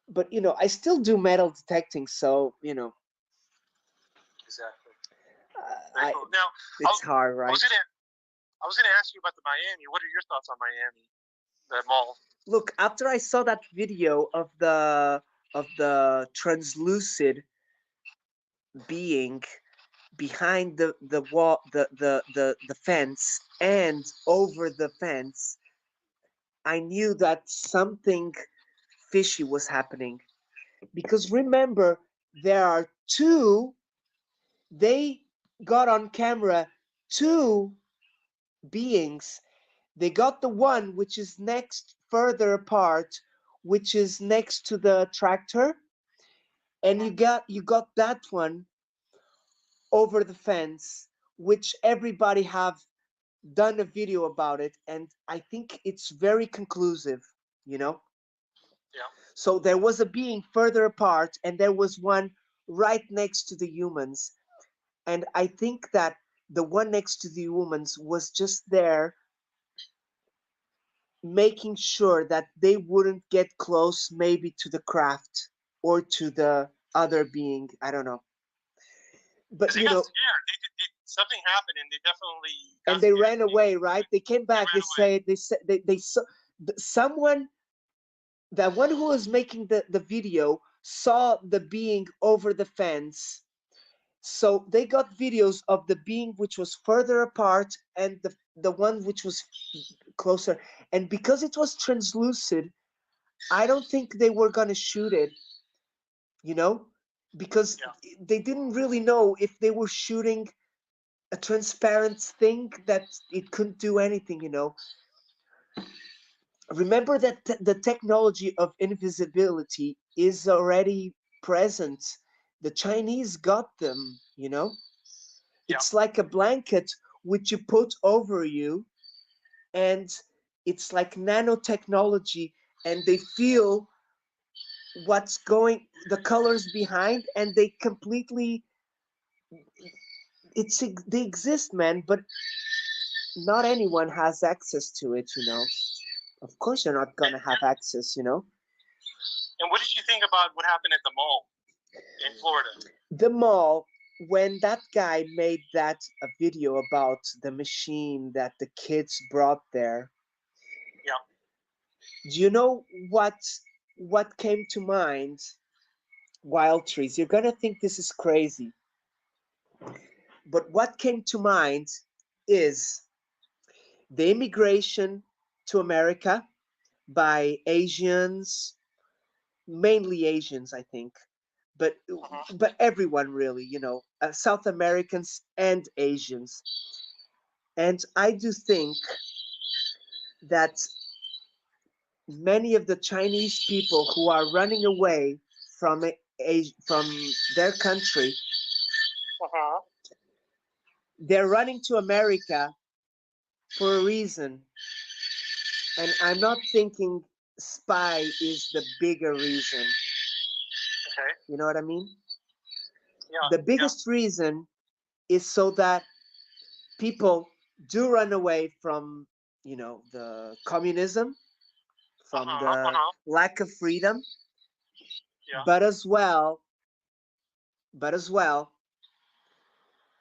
But I still do metal detecting, so Exactly. Cool. Now it's hard, right? I was gonna ask you about the Miami. What are your thoughts on Miami, that mall? Look, after I saw that video of the translucid being behind the wall, the fence, and over the fence, I knew that something fishy was happening. Because remember, there are two. They got on camera two beings. They got the one which is next further apart, which is next to the tractor, and you got that one over the fence, which everybody have done a video about it, and I think it's very conclusive. Yeah. So there was a being further apart, and there was one right next to the humans, and I think that the one next to the humans was just there making sure that they wouldn't get close, maybe to the craft or to the other being. I don't know. But They got scared. Something happened, and they definitely got and they scared. ran away, right? They came back. They said they saw someone. That one who was making the video saw the being over the fence. So they got videos of the being which was further apart and the one which was closer. And because it was translucid, I don't think they were gonna shoot it, because they didn't really know if they were shooting a transparent thing that it couldn't do anything. Remember that the technology of invisibility is already present. The Chinese got them. It's like a blanket which you put over you, and it's like nanotechnology, and they feel what's going, the colors behind, and they completely, they exist, man, but not anyone has access to it. Of course you're not gonna have access. And what did you think about what happened at the mall in Florida? The mall, when that guy made that a video about the machine that the kids brought there. Yeah. Do you know what came to mind? Wild Trees. You're gonna think this is crazy, but what came to mind is the immigration to America by Asians, mainly Asians, I think, but everyone really, South Americans and Asians. And I do think that many of the Chinese people who are running away from their country, they're running to America for a reason, and I'm not thinking spy is the bigger reason. Okay. You know what I mean? Yeah. The Yeah. biggest reason is so that people do run away from, the communism, Uh from huh. Uh the huh. lack of freedom, Yeah. but as well,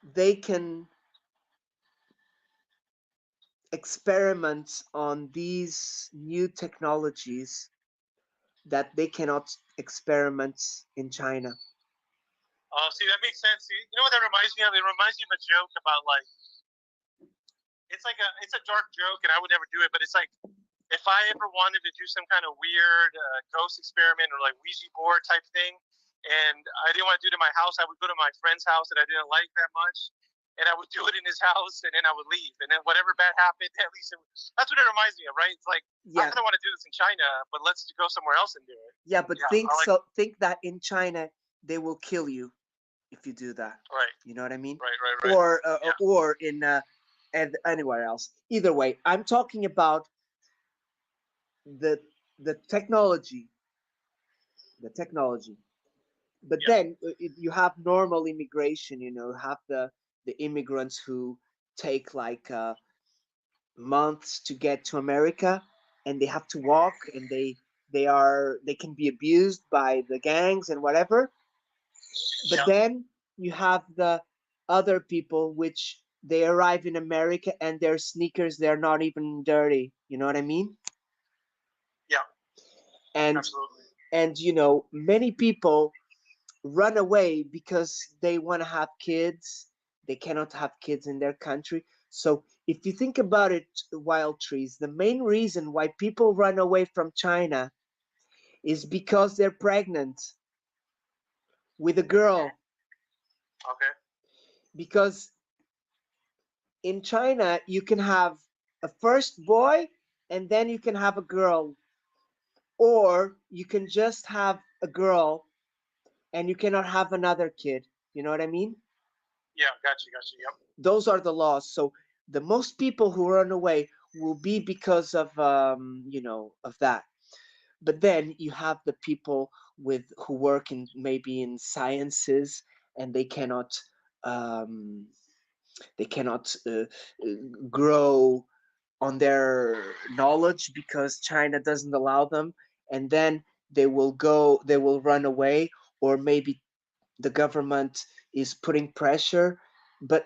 they can experiment on these new technologies that they cannot experiment in China. Oh, see, that makes sense. See, you know what that reminds me of? It reminds me of a joke about like it's a dark joke, and I would never do it. But it's like if I ever wanted to do some kind of weird ghost experiment or like Ouija board type thing, and I didn't want to do it in my house, I would go to my friend's house that I didn't like that much, and I would do it in his house, and then I would leave, and then whatever bad happened, at least that's what it reminds me of, right? It's like I Yeah, don't want to do this in China, but let's go somewhere else and do it. yeah, but Yeah, think I like so. Think that in China they will kill you if you do that. right, You know what I mean? right, right, right. Or Yeah, in and anywhere else. Either way, I'm talking about the the technology, the technology. But yeah, then you have normal immigration. Have the immigrants who take like months to get to America, and they have to walk, and they can be abused by the gangs and whatever. But yeah, then you have the other people which they arrive in America and their sneakers, they're not even dirty. You know what I mean? yeah. And Absolutely. many people run away because they want to have kids. They cannot have kids in their country. So if you think about it, Wild Trees, the main reason why people run away from China is because they're pregnant with a Hmm. girl. Okay. Because in China, you can have a first boy and then you can have a girl, or you can just have a girl and you cannot have another kid. You know what I mean? Yeah, gotcha, gotcha. Yep. Those are the laws. So the most people who run away will be because of of that. But then you have the people who work in maybe in sciences, and um, they cannot grow on their knowledge because China doesn't allow them, and then they will run away, or maybe the government is putting pressure. But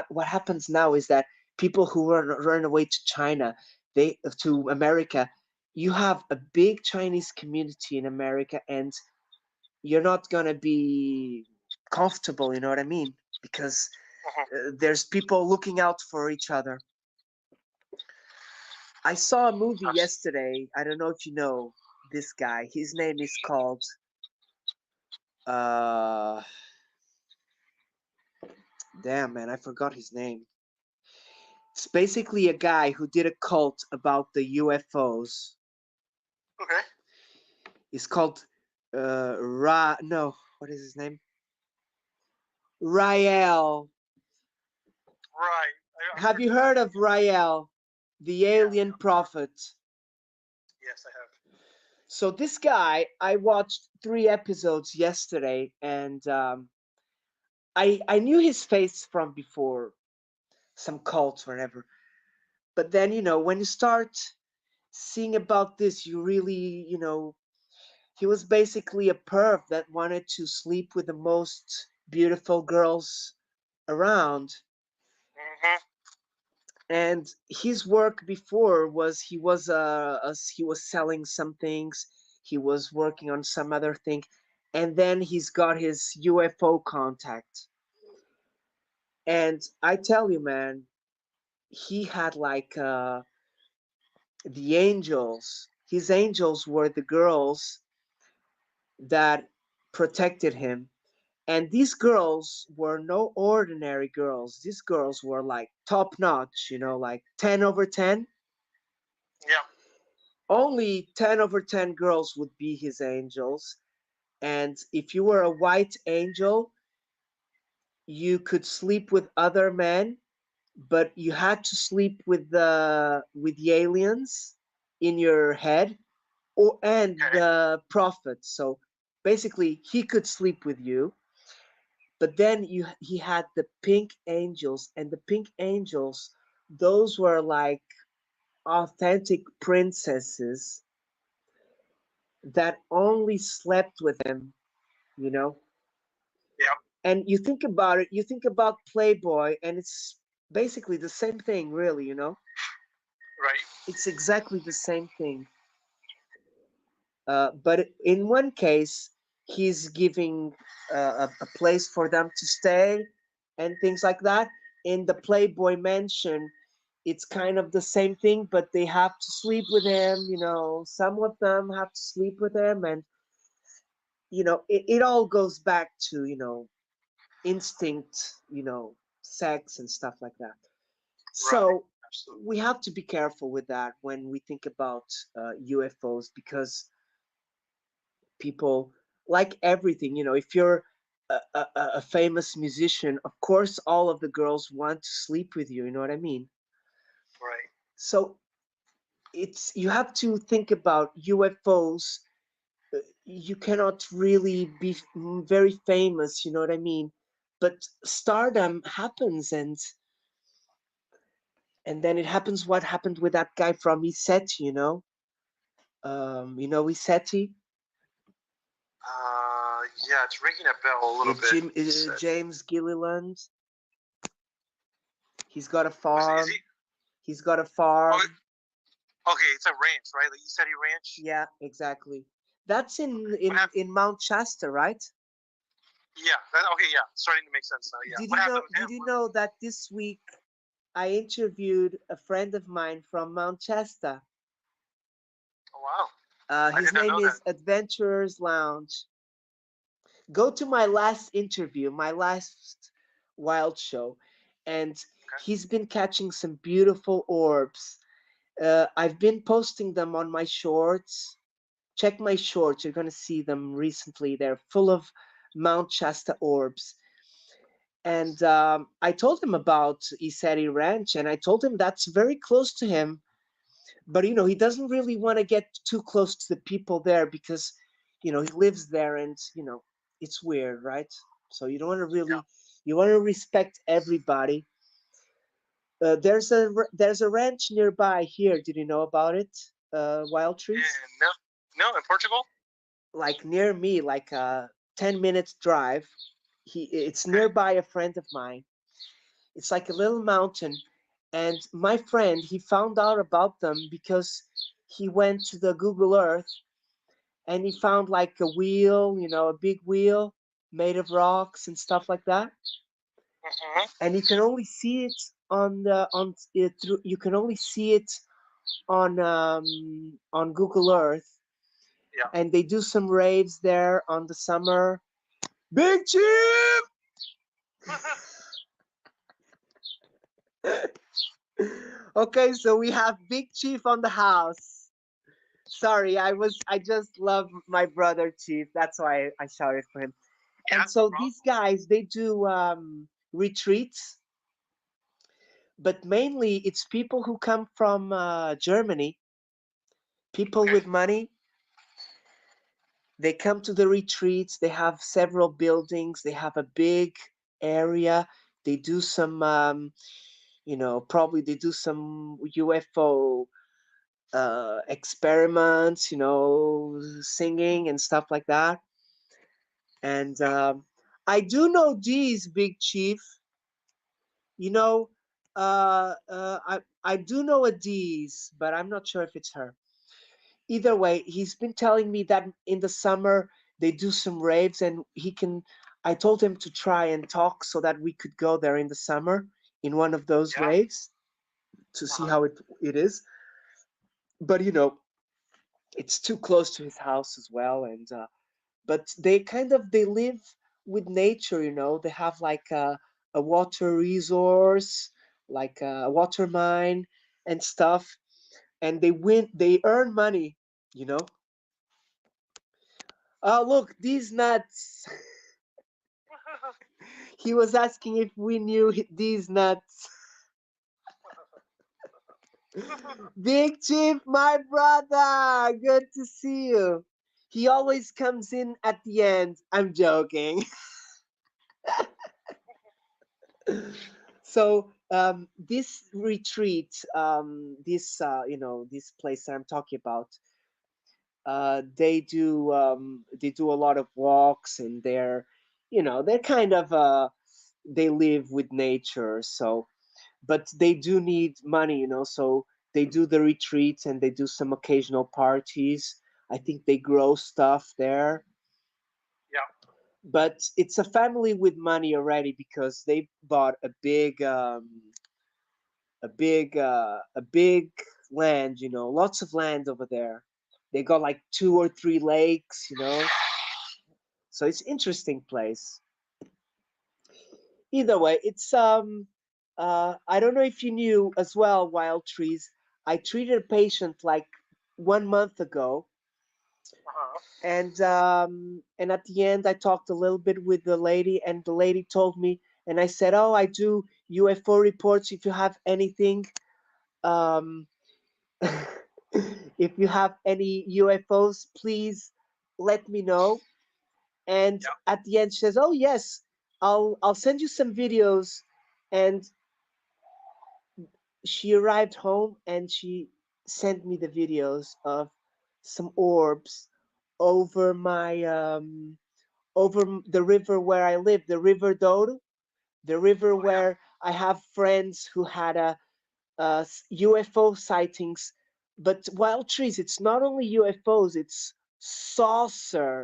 what happens now is that people who run away to China, they to America, you have a big Chinese community in America, and you're not gonna be comfortable. You know what I mean? Because Hmm. there's people looking out for each other. I saw a movie yesterday. I don't know if you know this guy. His name is called uh damn man, I forgot his name. It's basically a guy who did a cult about the UFOs. Okay. It's called Ra no, what is his name? Rael. Right. I've Have heard you of that heard of name. Rael, the Yeah. alien Yeah. prophet? Yes, I have. So this guy, I watched 3 episodes yesterday, and I knew his face from before, some cults, whatever. But then when you start seeing about this, you really he was basically a perv that wanted to sleep with the most beautiful girls around. Hmm. And his work before was he was selling some things, he was working on some other thing, and then he's got his UFO contact. And I tell you, man, he had like the angels. His angels were the girls that protected him. And these girls were no ordinary girls. These girls were like top notch, like 10 over 10. Yeah. Only 10 over 10 girls would be his angels. And if you were a white angel, you could sleep with other men, but you had to sleep with the aliens in your head, or and Okay. the prophet. So basically, he could sleep with you, but then he had the pink angels, and the pink angels, those were like authentic princesses that only slept with him, you know. Yeah. And you think about it, you think about Playboy, and it's basically the same thing, really, you know. Right. It's exactly the same thing. But in one case, he's giving a place for them to stay and things like that. In the Playboy Mansion, it's kind of the same thing, but they have to sleep with him. You know, some of them have to sleep with him, and it all goes back to instinct, sex and stuff like that. Right. So Absolutely. we have to be careful with that when we think about UFOs, because people, like everything, if you're a famous musician, of course all of the girls want to sleep with you, you know what I mean? Right. So you have to think about UFOs. You cannot really be very famous, you know what I mean? But stardom happens, and then it happens what happened with that guy from Iseti, Iseti. Yeah, it's ringing a bell a little bit. You said. James Gilliland. He's got a Was it? Is farm. he? He's got a Oh, farm. okay. It's a ranch, right? Like you said, he ranch. Yeah, exactly. That's in What in happened? in Mount Shasta, right? Yeah. Okay. Yeah. Starting to make sense now. Yeah. Did What you know happened with did him? you know that this week I interviewed a friend of mine from Mount Shasta? Oh, wow. I His did not name know that. is Adventurers Lounge. Go to my last interview, my last Wild show, and Okay. he's been catching some beautiful orbs. I've been posting them on my shorts. Check my shorts. You're going to see them recently. They're full of Mount Shasta orbs. And Nice. I told him about Iseri Ranch, and I told him that's very close to him. But, he doesn't really want to get too close to the people there because, he lives there, and, it's weird, right? So you don't want to Yeah. really, you want to respect everybody. There's a ranch nearby here. Did you know about it? Wild Trees? And no, no, in Portugal. Like near me, like a 10 minutes drive. It's Okay. nearby a friend of mine. It's like a little mountain, and my friend, he found out about them because he went to the Google Earth, and he found like a wheel, a big wheel made of rocks and stuff like that. Mm-hmm. And you can only see it on the on it through you can only see it on Google Earth. Yeah. And they do some raves there on the summer. Big Chief. Okay, so we have Big Chief on the house. Sorry, I just love my brother Chief. That's why I shouted for him. Yeah. And No so problem. these guys, they do retreats, but mainly it's people who come from Germany, people Okay. with money. They come to the retreats. They have several buildings. They have a big area. They do some, probably they do some UFO experiments, singing and stuff like that. And Yeah. I do know D's, Big Chief. You know, I do know a D's, but I'm not sure if it's her. Either way, he's been telling me that in the summer they do some raves, and he can. I told him to try and talk so that we could go there in the summer in one of those Yeah. raves to see Uh-huh. how it is. But it's too close to his house as well, and but they live with nature. They have like a water resource, like a water mine and stuff, and they earn money. you know Oh, look, these nuts. He was asking if we knew these nuts. Big Chief, my brother, good to see you. He always comes in at the end. I'm joking. So this retreat, this place that I'm talking about, they do a lot of walks, and they're kind of they live with nature. So, but they do need money, so they do the retreats and they do some occasional parties. I think they grow stuff there, Yeah. but it's a family with money already because they bought a big land, lots of land over there. They got like 2 or 3 lakes, so it's interesting place. Either way, it's I don't know if you knew as well, Wild Trees. I treated a patient like 1 month ago, Uh-huh. and at the end I talked a little bit with the lady, and the lady told me, and I said, oh, I do UFO reports. If you have anything, um if you have any UFOs, please let me know. And Yeah. at the end she says, oh yes, I'll send you some videos. And she arrived home and she sent me the videos of some orbs over my over the river where I live, the River Douro, the river Oh yeah. where I have friends who had UFO sightings. But Wild Trees, it's not only UFOs, it's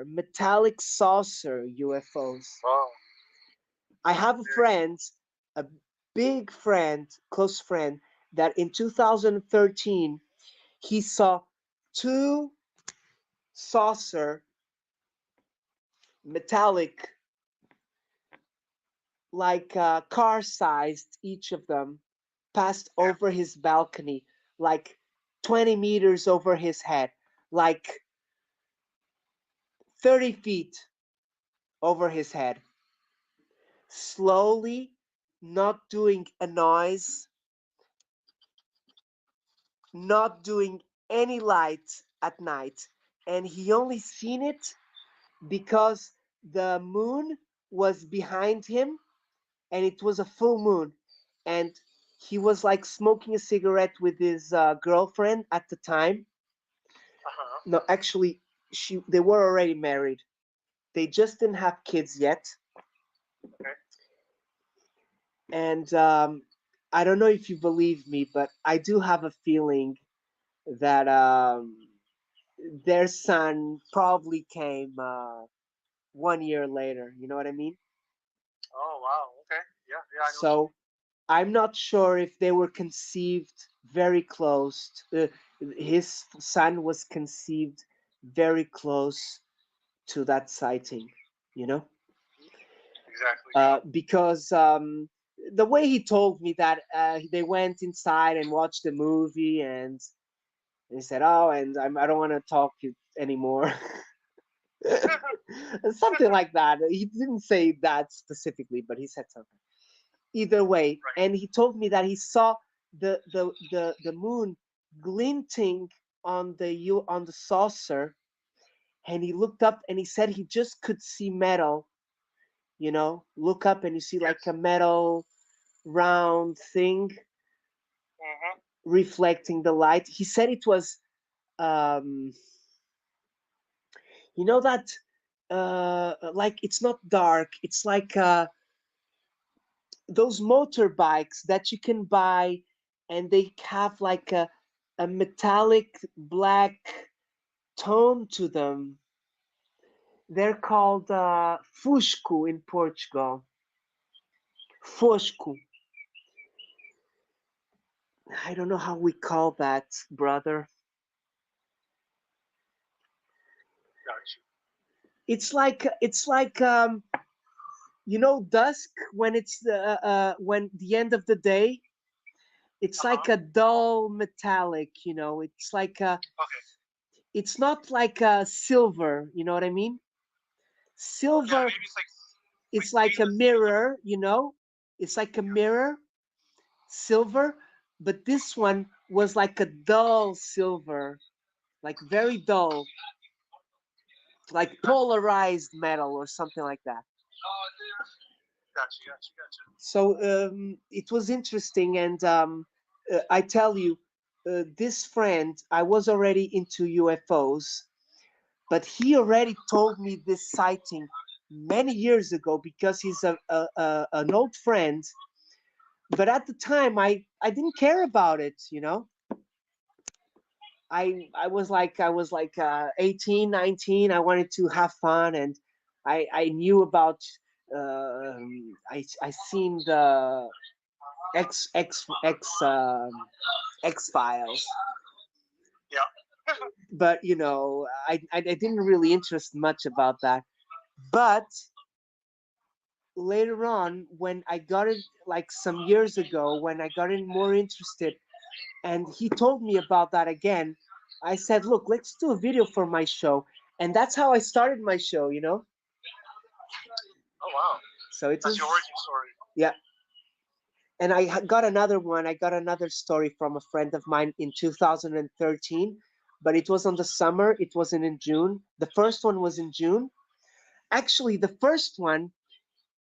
metallic saucer UFOs. Wow. I have a Very. friend, a big friend, close friend, that in 2013 he saw two saucer metallic, like car sized, each of them passed Yeah. over his balcony, like 20 meters over his head, like 30 feet over his head, slowly, not doing a noise, not doing any light at night. And he only seen it because the moon was behind him, and it was a full moon. And he was like smoking a cigarette with his girlfriend at the time. Uh-huh. No, actually, they were already married. They just didn't have kids yet. Okay. And I don't know if you believe me, but I do have a feeling that their son probably came 1 year later. You know what I mean? Oh wow. Okay. Yeah. Yeah. I know what you So I'm not sure if they were conceived very close. His son was conceived very close to that sighting, you know? mean. Exactly. Yeah. Because the way he told me that they went inside and watched the movie, and he said, "Oh, and I don't want to talk to you anymore." Something like that. He didn't say that specifically, but he said something. Either way, Right. and he told me that he saw the moon glinting on the saucer, and he looked up and he said he just could see metal. Look up and you see like Yes. a metal round thing Mm-hmm. reflecting the light. He said it was, um, that like it's not dark. It's like those motorbikes that you can buy, and they have like a metallic black tone to them. They're called fusco in Portugal. Fusco. I don't know how we call that, brother. Got you. It's like dusk when it's when the end of the day. It's Uh-huh. like a dull metallic. It's like Okay. it's not like a silver. You know what I mean? Yeah. Silver. Maybe it's like it's like a mirror, you know? It's like a mirror, silver, but this one was like a dull silver, like very dull, like polarized metal or something like that. Gotcha. So it was interesting, and I tell you, this friend, I was already into UFOs, but he already told me this sighting many years ago because he's an old friend. But at the time, I didn't care about it, you know. I was like 18, 19. I wanted to have fun, and I knew about I seen the X Files, Yeah. but you know I didn't really interest much about that. But later on, when I got it, like some years ago, when I got in more interested, and he told me about that again, I said, look, let's do a video for my show. And that's how I started my show, you know. Oh wow. So it That's was, your origin story. yeah. And I got another one. I got another story from a friend of mine in 2013, but it was on the summer. It wasn't in June. The first one was in June. Actually, the first one,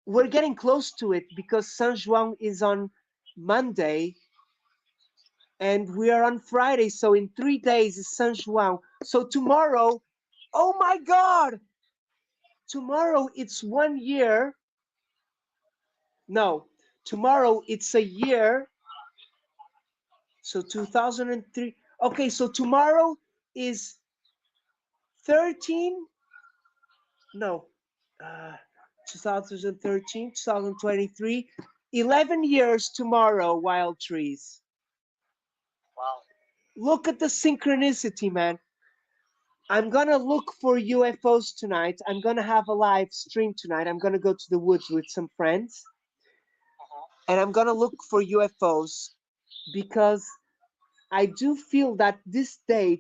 we're getting close to it because San Juan is on Monday and we are on Friday. So in 3 days is San Juan. So tomorrow, oh my God, tomorrow it's 1 year. No, tomorrow it's a year. So 2003. Okay, so tomorrow is 13. No, uh, 2013, 2023. 11 years tomorrow, Wild Trees. Wow. Look at the synchronicity, man. I'm gonna look for UFOs tonight. I'm gonna have a live stream tonight. I'm gonna go to the woods with some friends and I'm gonna look for UFOs because I do feel that this date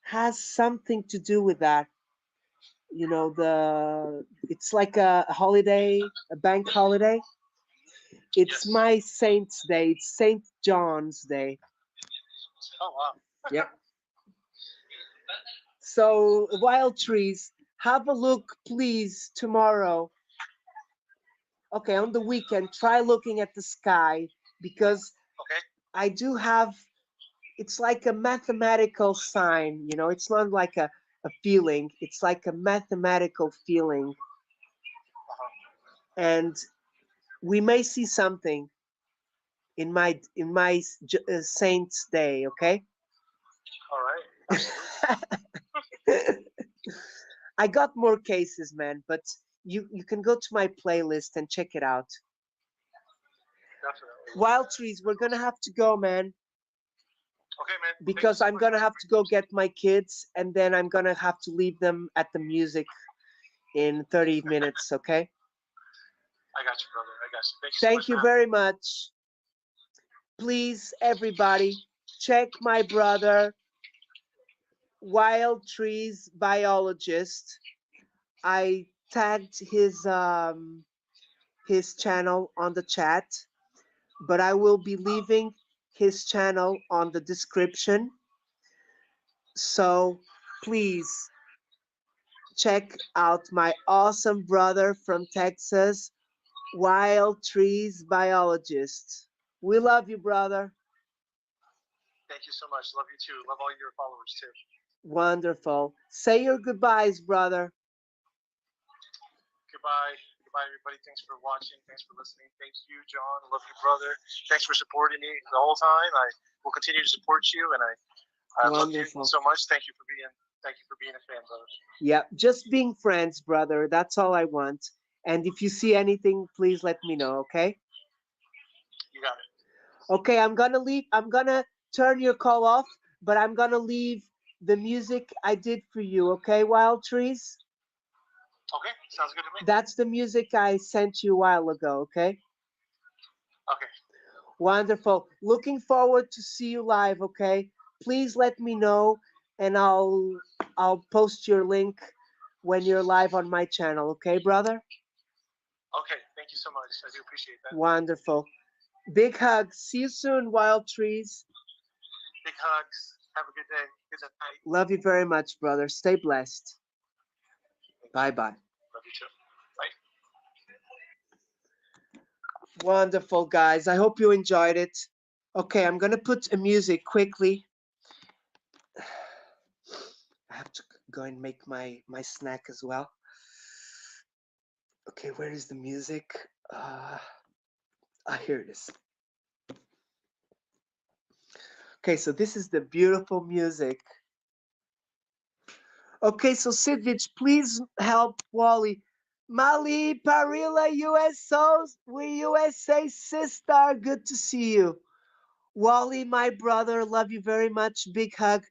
has something to do with that. You know, it's like a holiday, a bank holiday. It's Yes. my saint's day. It's Saint John's Day. Oh wow. Yep. So, Wild Trees, have a look, please, tomorrow. Okay, on the weekend, try looking at the sky because Okay. I do have, it's like a mathematical sign, you know, it's not like a feeling, it's like a mathematical feeling. And we may see something in my saint's day, okay? All right. I got more cases, man, but you can go to my playlist and check it out. Definitely. Wild Trees, we're gonna have to go, man, Okay, man. Thank you because so I'm much. gonna have to go get my kids, and then I'm gonna have to leave them at the music in 30 minutes, okay? I got you, brother. I got you. Thank you so Thank much you for very much. Please, everybody, check my brother, Wild Trees Biologist. I tagged his channel on the chat, but I will be leaving his channel on the description. So please check out my awesome brother from Texas, Wild Trees Biologist. We love you, brother. Thank you so much. Love you too. Love all your followers too. Wonderful. Say your goodbyes, brother. Goodbye. Goodbye, everybody. Thanks for watching. Thanks for listening. Thank you, John. Love you, brother. Thanks for supporting me the whole time. I will continue to support you, and I love you Wonderful. so much. Thank you for being a fan, brother. Yeah, just being friends, brother. That's all I want. And if you see anything, please let me know, okay? You got it. Okay, I'm gonna leave. I'm gonna turn your call off, but I'm gonna leave the music I did for you, okay, Wild Trees? Okay, sounds good to me. That's the music I sent you a while ago, okay? Okay, Wonderful. Looking forward to see you live, okay? Please let me know and I'll post your link when you're live on my channel, okay, brother? Okay, thank you so much. I do appreciate that. Wonderful. Big hug. See you soon, Wild Trees. Big hugs. Have a good day. Good night. Love you very much, brother. Stay blessed. Bye-bye. Love you too. Bye. Wonderful, guys. I hope you enjoyed it. Okay, I'm going to put a music quickly. I have to go and make my snack as well. Okay, where is the music? Here it is. Okay, so this is the beautiful music. Okay, so Sidvich, please help Wally. Mali, Parila, USA sister, good to see you. Wally, my brother, love you very much. Big hug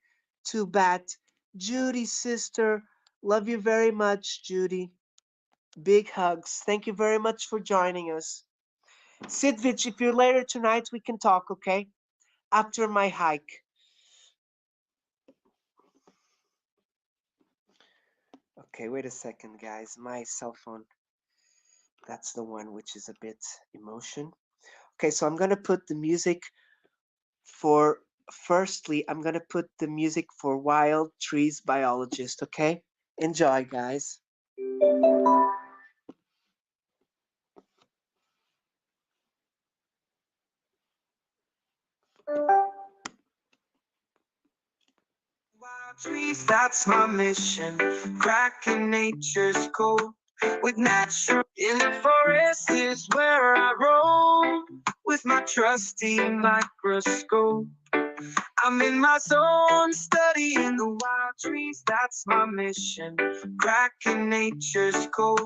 to Bat. Judy, sister, love you very much, Judy. Big hugs. Thank you very much for joining us. Sidvich, if you're later tonight, we can talk, okay? After my hike. Okay, wait a second, guys. My cell phone, that's the one which is a bit emotion. Okay, so I'm going to put the music for, firstly, I'm going to put the music for Wild Trees Biologist, okay? Enjoy, guys. Wild trees, that's my mission. Cracking nature's code with natural. In the forest is where I roam with my trusty microscope. I'm in my zone, studying the wild trees, that's my mission. Cracking nature's code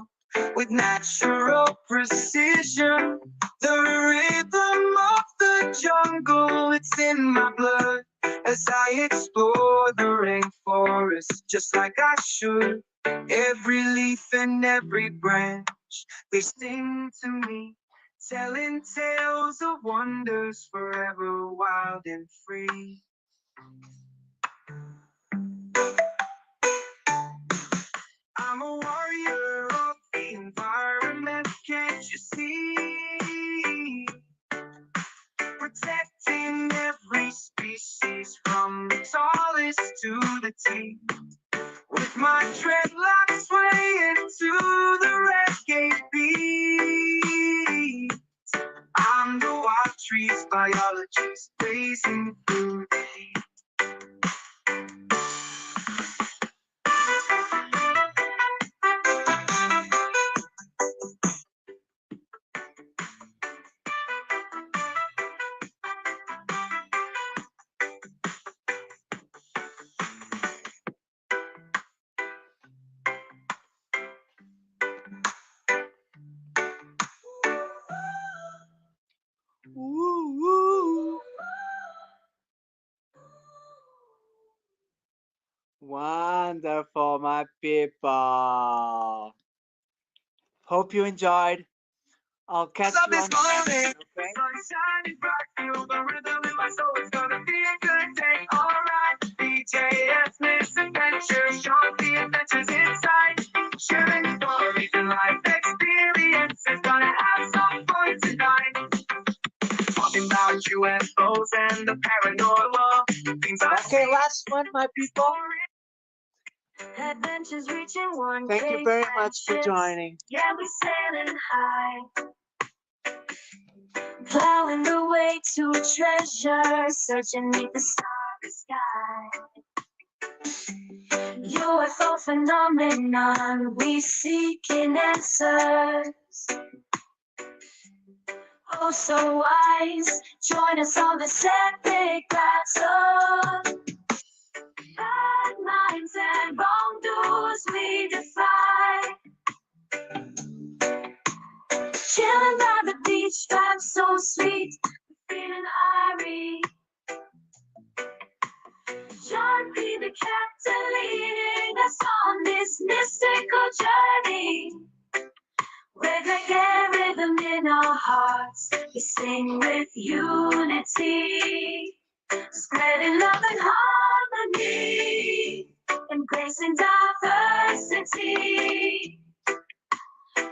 with natural precision. The rhythm of the jungle, it's in my blood as I explore the rainforest, just like I should. Every leaf and every branch, they sing to me, telling tales of wonders forever wild and free. I'm a warrior of the environment, can't you see? Protecting every species from the tallest to the teeth. With my dreadlocks swaying to the reggae beat. I'm the wild trees biologist, blazing through the heat. Woo, woo. Wonderful, my people. Hope you enjoyed. I'll catch you on the next one, okay? Shining bright, feel the rhythm in my soul. It's gonna be a good day, alright. DJ's misadventure, short the adventures inside. Sharing stories and life experiences, gonna have some fun tonight. Talking about UFOs and the paranormal things. Okay, last one, my people. Adventures reaching one. Thank you very much for joining. Yeah, we're sailing high, plowing the way to treasure, searching beneath the starry sky. UFO phenomenon, we seeking answers. Oh, so wise, join us on this epic battle. Bad minds and wrongdoers we defy. Chilling by the beach, vibe so sweet, feeling irie. John be the captain leading us on this mystical journey. With a rhythm in our hearts, we sing with unity, spreading love and harmony, embracing diversity.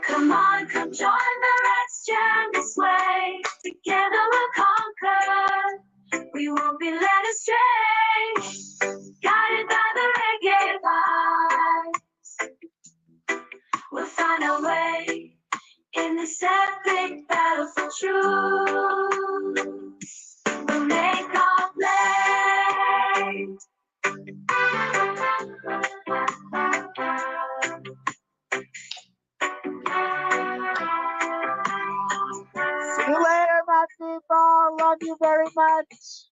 Come on, come Join the rats, jam this way. Together we'll conquer. We won't be led astray. Guided by the reggae vibes. We'll find our way in this epic battle for truth. We'll make our play. See you later, my people. Love you very much.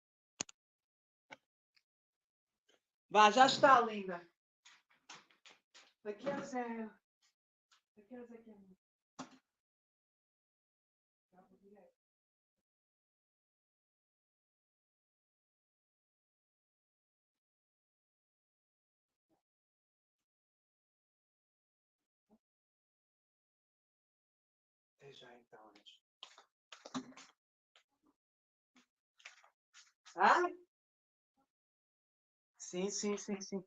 Vá, já está, linda. Daqui a zero. Daqui a zero. Até já, então, anjo. Ah? Sim, sim, sim, sim.